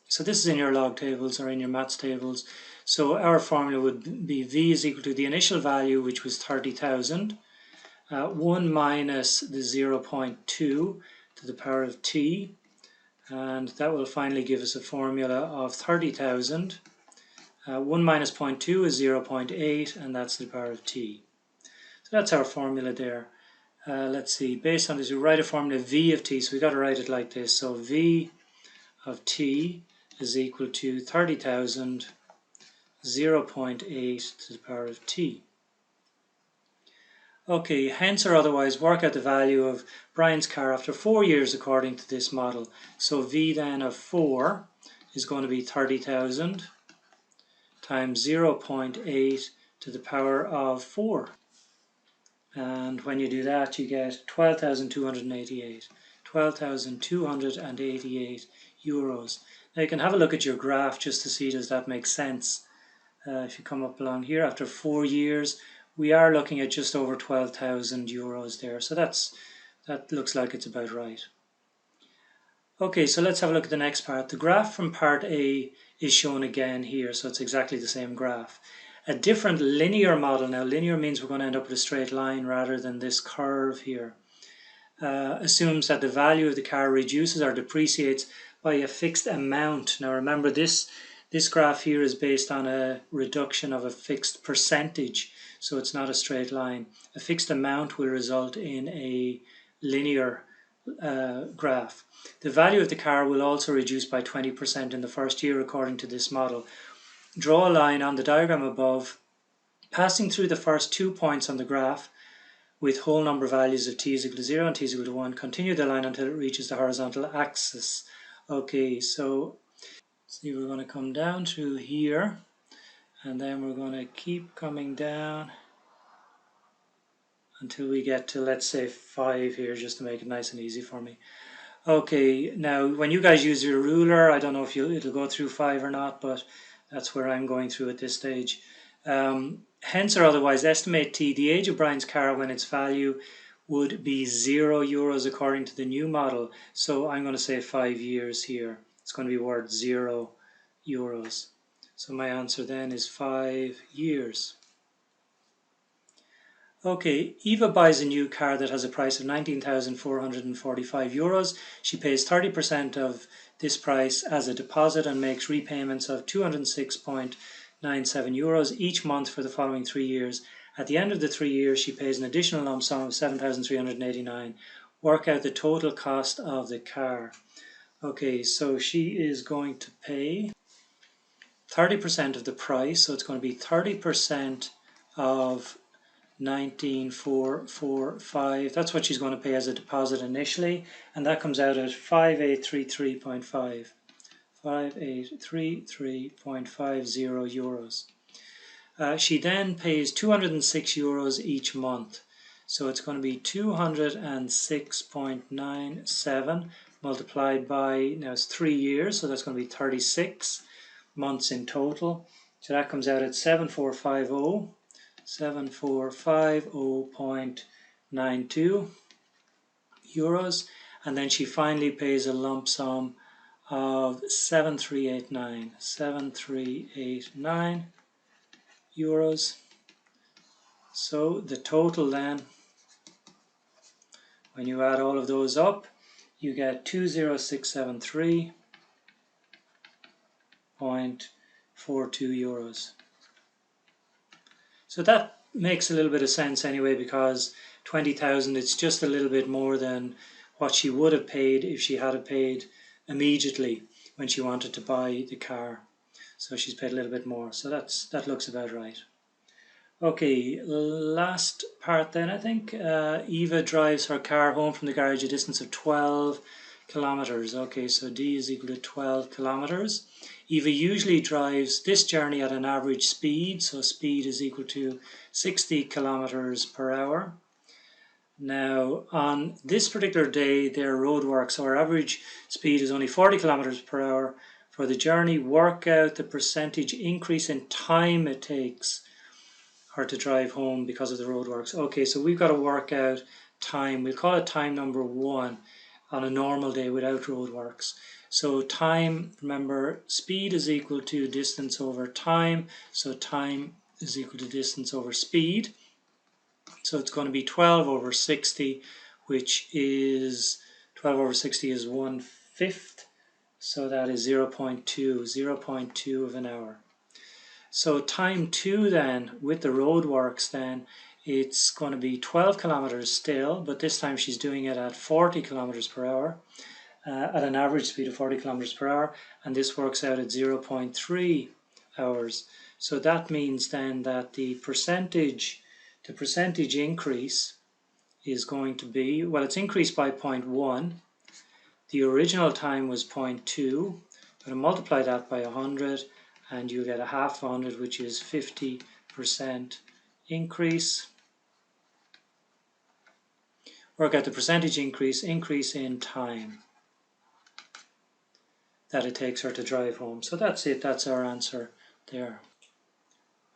So this is in your log tables or in your maths tables. So our formula would be V is equal to the initial value, which was 30,000, 1 minus the 0.2 to the power of t, and that will finally give us a formula of 30,000. 1 minus 0.2 is 0.8, and that's the power of t. So that's our formula there. Let's see, based on this, we write a formula V of t, so we've got to write it like this. So V of t is equal to 30,000, 0.8 to the power of t. Okay, hence or otherwise work out the value of Brian's car after 4 years according to this model. So V then of 4 is going to be 30,000 times 0.8 to the power of 4. And when you do that, you get 12,288. 12,288 euros. Now you can have a look at your graph just to see does that make sense. If you come up along here after 4 years, we are looking at just over 12,000 euros there. So that looks like it's about right. Okay, so let's have a look at the next part. The graph from part A is shown again here, so it's exactly the same graph. A different linear model, now linear means we're going to end up with a straight line rather than this curve here, assumes that the value of the car reduces or depreciates by a fixed amount. Now remember, this graph here is based on a reduction of a fixed percentage, so it's not a straight line. A fixed amount will result in a linear graph. The value of the car will also reduce by 20% in the first year according to this model. Draw a line on the diagram above, passing through the first 2 points on the graph with whole number values of t is equal to 0 and t is equal to 1. Continue the line until it reaches the horizontal axis. Okay, so see, we're going to come down through here, and then we're going to keep coming down until we get to, let's say, 5 here, just to make it nice and easy for me. Okay, now when you guys use your ruler, I don't know if it'll go through 5 or not, but that's where I'm going through at this stage. Hence or otherwise, estimate t, the age of Brian's car when its value would be €0 according to the new model. So I'm going to say 5 years here. It's going to be worth €0. So my answer then is 5 years. Okay, Eva buys a new car that has a price of €19,445. She pays 30% of this price as a deposit and makes repayments of €206.97 each month for the following 3 years. At the end of the 3 years, she pays an additional lump sum of $7,389. Work out the total cost of the car. Okay, so she is going to pay 30% of the price, so it's going to be 30% of 19,445. That's what she's going to pay as a deposit initially, and that comes out at 5833.5. 5833.50 euros. She then pays €206 each month, so it's going to be 206.97 multiplied by, now it's 3 years, so that's going to be 36 months in total. So that comes out at 7450.92 euros, and then she finally pays a lump sum of 7389 euros. So the total then, when you add all of those up, you get 20673.42 euros. So that makes a little bit of sense anyway, because 20,000, it's just a little bit more than what she would have paid if she had paid immediately when she wanted to buy the car. So she's paid a little bit more. So that looks about right. Okay, last part then, I think. Eva drives her car home from the garage a distance of 12 kilometers. Okay, so D is equal to 12 kilometers. Eva usually drives this journey at an average speed, so speed is equal to 60 kilometers per hour. Now, on this particular day, there are roadworks, so our average speed is only 40 kilometers per hour. For the journey, work out the percentage increase in time it takes her to drive home because of the roadworks. Okay, so we've got to work out time. We'll call it time number 1 on a normal day without roadworks. So time, remember, speed is equal to distance over time. So time is equal to distance over speed. So it's going to be 12 over 60, which is, 12 over 60 is 1/5. So that is 0.2 of an hour. So time 2 then, with the roadworks then, it's going to be 12 kilometers still, but this time she's doing it at 40 kilometers per hour, at an average speed of 40 kilometers per hour, and this works out at 0.3 hours. So that means then that the percentage increase is going to be, well, it's increased by 0.1. The original time was 0.2. I'm going to multiply that by 100, and you get a half 100, which is 50% increase. Work out the percentage increase in time that it takes her to drive home. So that's it, that's our answer there.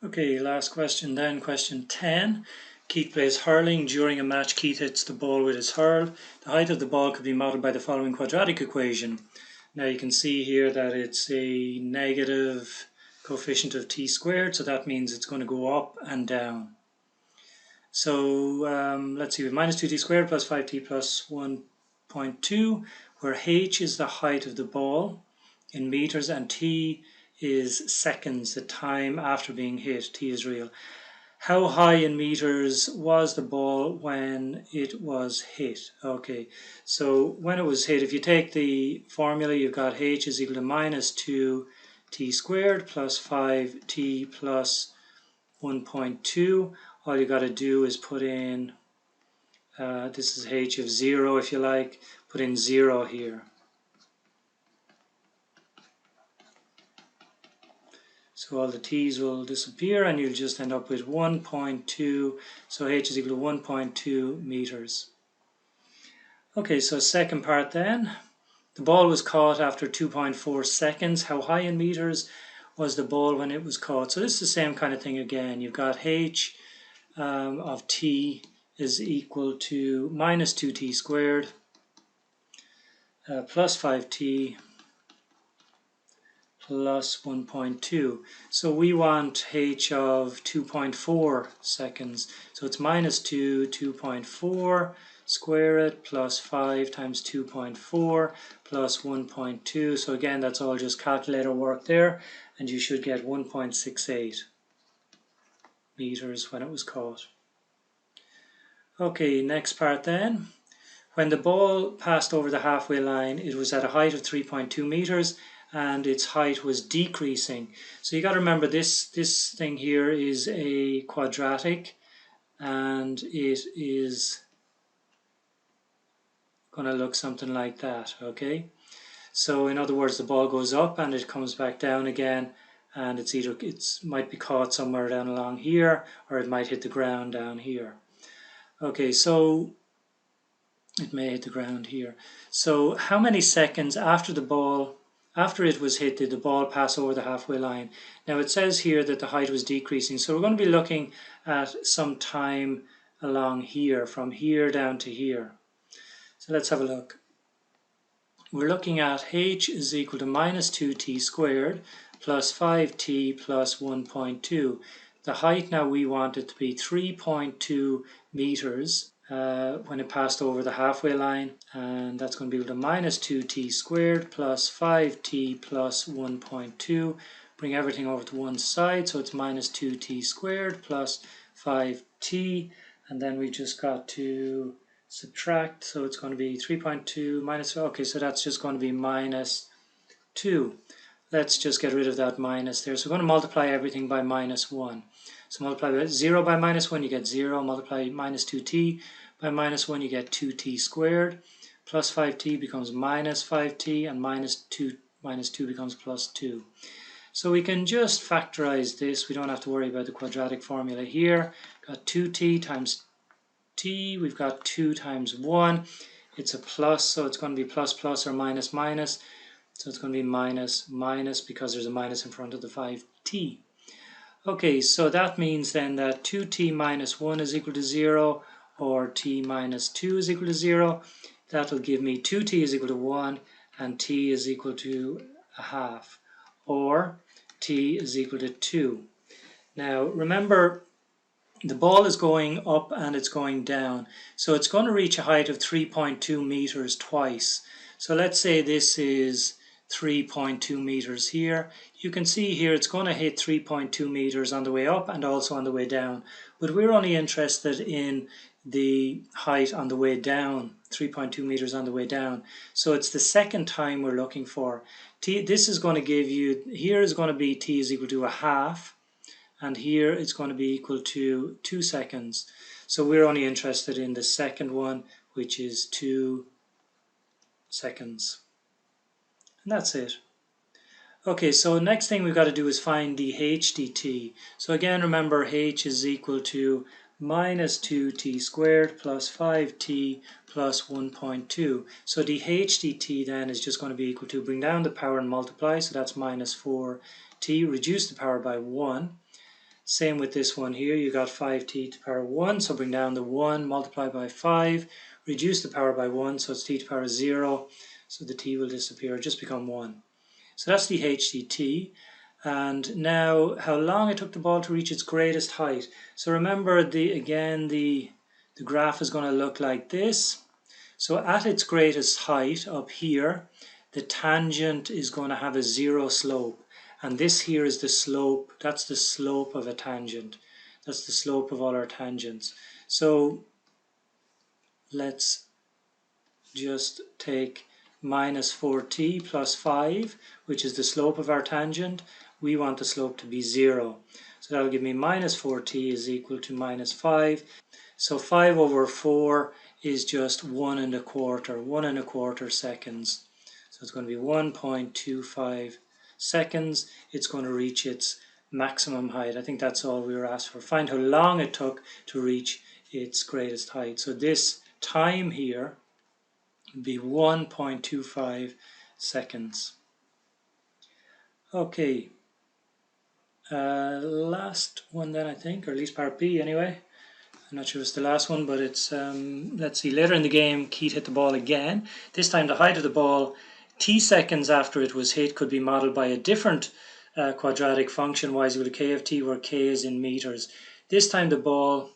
Okay, last question then, question 10. Keith plays hurling. During a match, Keith hits the ball with his hurl. The height of the ball could be modeled by the following quadratic equation. Now you can see here that it's a negative coefficient of t squared, so that means it's going to go up and down. So let's see, with minus 2t squared plus 5t plus 1.2, where h is the height of the ball in meters and t is seconds, the time after being hit. T is real. How high in meters was the ball when it was hit? Okay, so when it was hit, if you take the formula, you've got h is equal to minus 2t squared plus 5t plus 1.2. All you got to do is put in This is h of 0 if you like. Put in 0 here. So all the t's will disappear and you'll just end up with 1.2. So h is equal to 1.2 meters. Okay, so second part then. The ball was caught after 2.4 seconds. How high in meters was the ball when it was caught? So this is the same kind of thing again. You've got h of t is equal to minus 2t squared plus 5t plus 1.2. So we want h of 2.4 seconds. So it's minus 2.4, square it, plus 5 times 2.4 plus 1.2. So again, that's all just calculator work there, and you should get 1.68 meters when it was caught. Okay, next part then. When the ball passed over the halfway line, it was at a height of 3.2 meters and its height was decreasing. So you got to remember this thing here is a quadratic and it is going to look something like that, okay? So in other words, the ball goes up and it comes back down again, and it might be caught somewhere down along here, or it might hit the ground down here. Okay, so it may hit the ground here. So how many seconds after it was hit did the ball pass over the halfway line? Now it says here that the height was decreasing, so we're going to be looking at some time along here, from here down to here. So let's have a look. We're looking at h is equal to minus 2t squared plus 5t plus 1.2. The height now we want it to be 3.2 meters when it passed over the halfway line, and that's going to be equal to minus 2t squared plus 5t plus 1.2. Bring everything over to one side, so it's minus 2t squared plus 5t, and then we just got to subtract, so it's going to be 3.2 minus, okay, so that's just going to be minus 2. Let's just get rid of that minus there. So we're going to multiply everything by minus 1. So multiply 0 by minus 1, you get 0. Multiply minus 2t by minus 1, you get 2t squared. Plus 5t becomes minus 5t, and minus 2 becomes plus 2. So we can just factorize this. We don't have to worry about the quadratic formula here. Got 2t times t, we've got 2 times 1. It's a plus, so it's going to be plus plus or minus minus. So it's going to be minus minus because there's a minus in front of the 5t. Okay, so that means then that 2t minus 1 is equal to 0, or t minus 2 is equal to 0. That'll give me 2t is equal to 1 and t is equal to a half, or t is equal to 2. Now remember, the ball is going up and it's going down, so it's going to reach a height of 3.2 meters twice. So let's say this is 3.2 meters here. You can see here it's going to hit 3.2 meters on the way up and also on the way down, but we're only interested in the height on the way down, 3.2 meters on the way down. So it's the second time we're looking for. This is going to give you, here is going to be t is equal to a half, and here it's going to be equal to 2 seconds. So we're only interested in the second one, which is 2 seconds. And that's it. Okay, so next thing we've got to do is find the h dt. So again, remember h is equal to minus 2t squared plus 5t plus 1.2. So the h dt then is just going to be equal to, bring down the power and multiply, so that's minus 4t, reduce the power by 1. Same with this one here, you got 5t to the power 1, so bring down the 1, multiply by 5, reduce the power by 1, so it's t to the power 0, so the t will disappear, just become 1. So that's the h dt. And now how long it took the ball to reach its greatest height. So remember, the graph is going to look like this. So at its greatest height up here, the tangent is going to have a 0 slope. And this here is the slope, that's the slope of a tangent. That's the slope of all our tangents. So let's just take minus 4t plus 5, which is the slope of our tangent. We want the slope to be 0. So that'll give me minus 4t is equal to minus 5. So 5 over 4 is just 1¼ seconds. So it's going to be 1.25 seconds. It's going to reach its maximum height. I think that's all we were asked for. Find how long it took to reach its greatest height. So this time here would be 1.25 seconds. Okay, last one then I think, or at least part B anyway. I'm not sure if it's the last one, but it's, let's see, later in the game, Keith hit the ball again. This time the height of the ball, t seconds after it was hit, could be modeled by a different quadratic function, y is equal to k of t, where k is in meters. This time the ball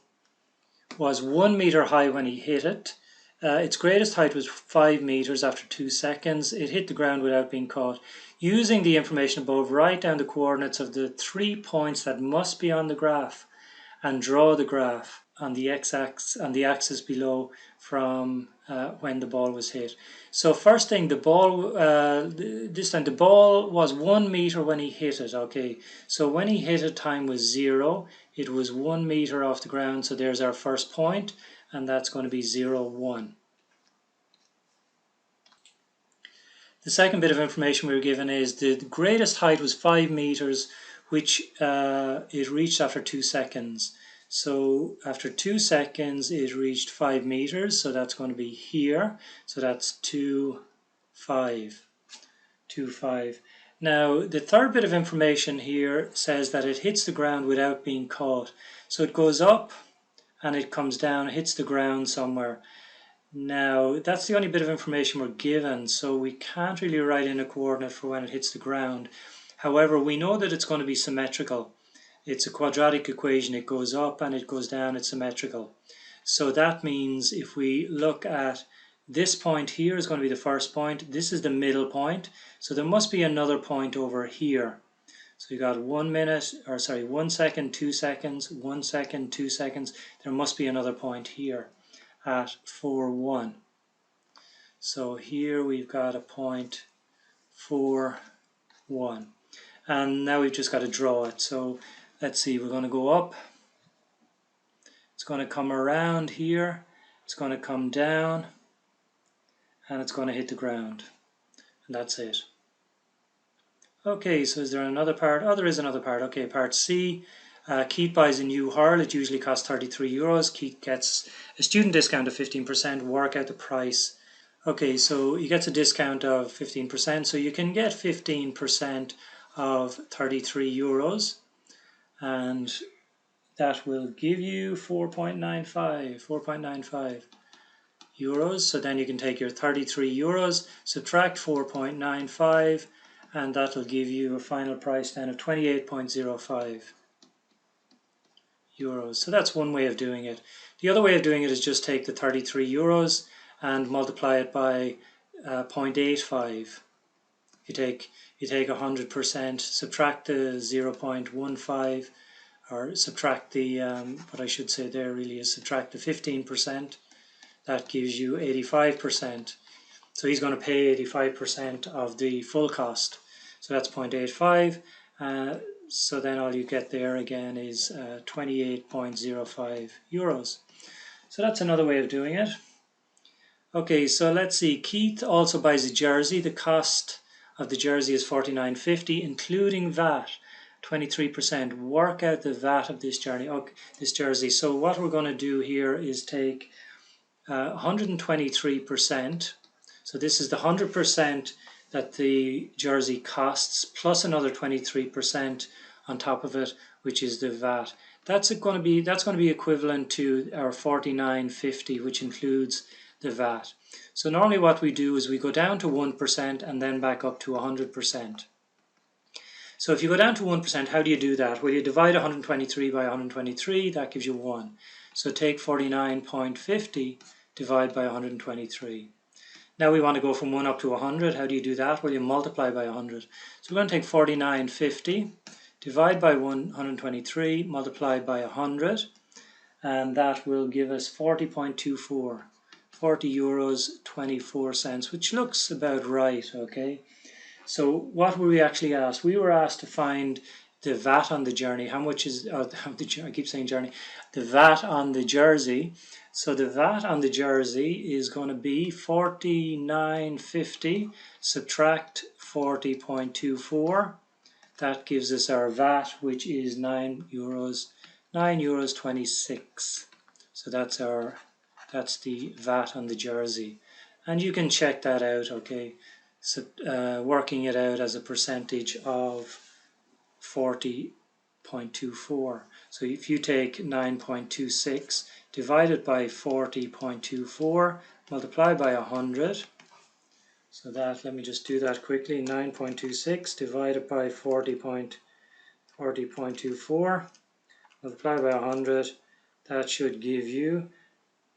was 1 meter high when he hit it. Its greatest height was 5 meters after 2 seconds. It hit the ground without being caught. Using the information above, write down the coordinates of the 3 points that must be on the graph and draw the graph on the x-axis and the axis below from when the ball was hit. So first thing, the ball this time the ball was 1 meter when he hit it. Okay, so when he hit it, time was 0. It was 1 meter off the ground, so there's our first point, and that's going to be 0, 1. The second bit of information we were given is the greatest height was 5 meters, which it reached after 2 seconds. So after 2 seconds, it reached 5 meters. So that's going to be here. So that's 2, 5. 2, 5. Now, the third bit of information here says that it hits the ground without being caught. So it goes up and it comes down, hits the ground somewhere. Now, that's the only bit of information we're given, so we can't really write in a coordinate for when it hits the ground. However, we know that it's going to be symmetrical. It's a quadratic equation. It goes up and it goes down. It's symmetrical. So that means if we look at this point here is going to be the first point. This is the middle point. So there must be another point over here. So you got 1 second, 2 seconds, 1 second, 2 seconds. There must be another point here at 4, 1. So here we've got a point 4, 1. And now we've just got to draw it. So let's see, we're going to go up. It's going to come around here. It's going to come down. And it's going to hit the ground. And that's it. Okay, so is there another part? Oh, there is another part. Okay, part C. Keith buys a new hurl. It usually costs €33. Keith gets a student discount of 15%. Work out the price. Okay, so he gets a discount of 15%. So you can get 15% of €33. And that will give you 4.95 euros. So then you can take your €33, subtract 4.95, and that'll give you a final price then of 28.05 euros. So that's one way of doing it. The other way of doing it is just take the €33 and multiply it by 0.85. You take 100%, subtract the 0.15, or subtract the, what I should say there really is subtract the 15%. That gives you 85%. So he's going to pay 85% of the full cost. So that's 0.85. So then all you get there again is 28.05 euros. So that's another way of doing it. Okay, so let's see. Keith also buys a jersey. The cost of the jersey is $49.50, including VAT, 23%. Work out the VAT of this jersey. So what we're going to do here is take 123%. So this is the 100% that the jersey costs, plus another 23% on top of it, which is the VAT. That's going to be equivalent to our $49.50, which includes the VAT. So normally what we do is we go down to 1% and then back up to 100%. So if you go down to 1%, how do you do that? Well, you divide 123 by 123, that gives you 1. So take 49.50, divide by 123. Now we want to go from 1 up to 100. How do you do that? Well, you multiply by 100. So we're going to take 49.50, divide by 123, multiply by 100, and that will give us 40.24, €40.24, which looks about right, okay? So what were we actually asked? We were asked to find the VAT on the journey. How much is, I keep saying journey, the VAT on the jersey. So the VAT on the jersey is going to be 49.50 subtract 40.24. That gives us our VAT, which is €9.26. So that's the VAT on the jersey, and you can check that out. Okay, so working it out as a percentage of 40.24. So if you take 9.26 divided by 40.24, multiply by 100. So that, let me just do that quickly. 9.26 divided by 40.24, multiply by 100. That should give you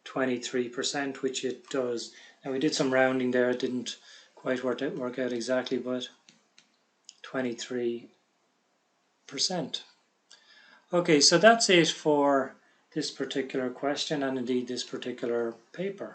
23%, which it does. Now we did some rounding there, it didn't quite work out exactly, but 23%. Okay, so that's it for this particular question and indeed this particular paper.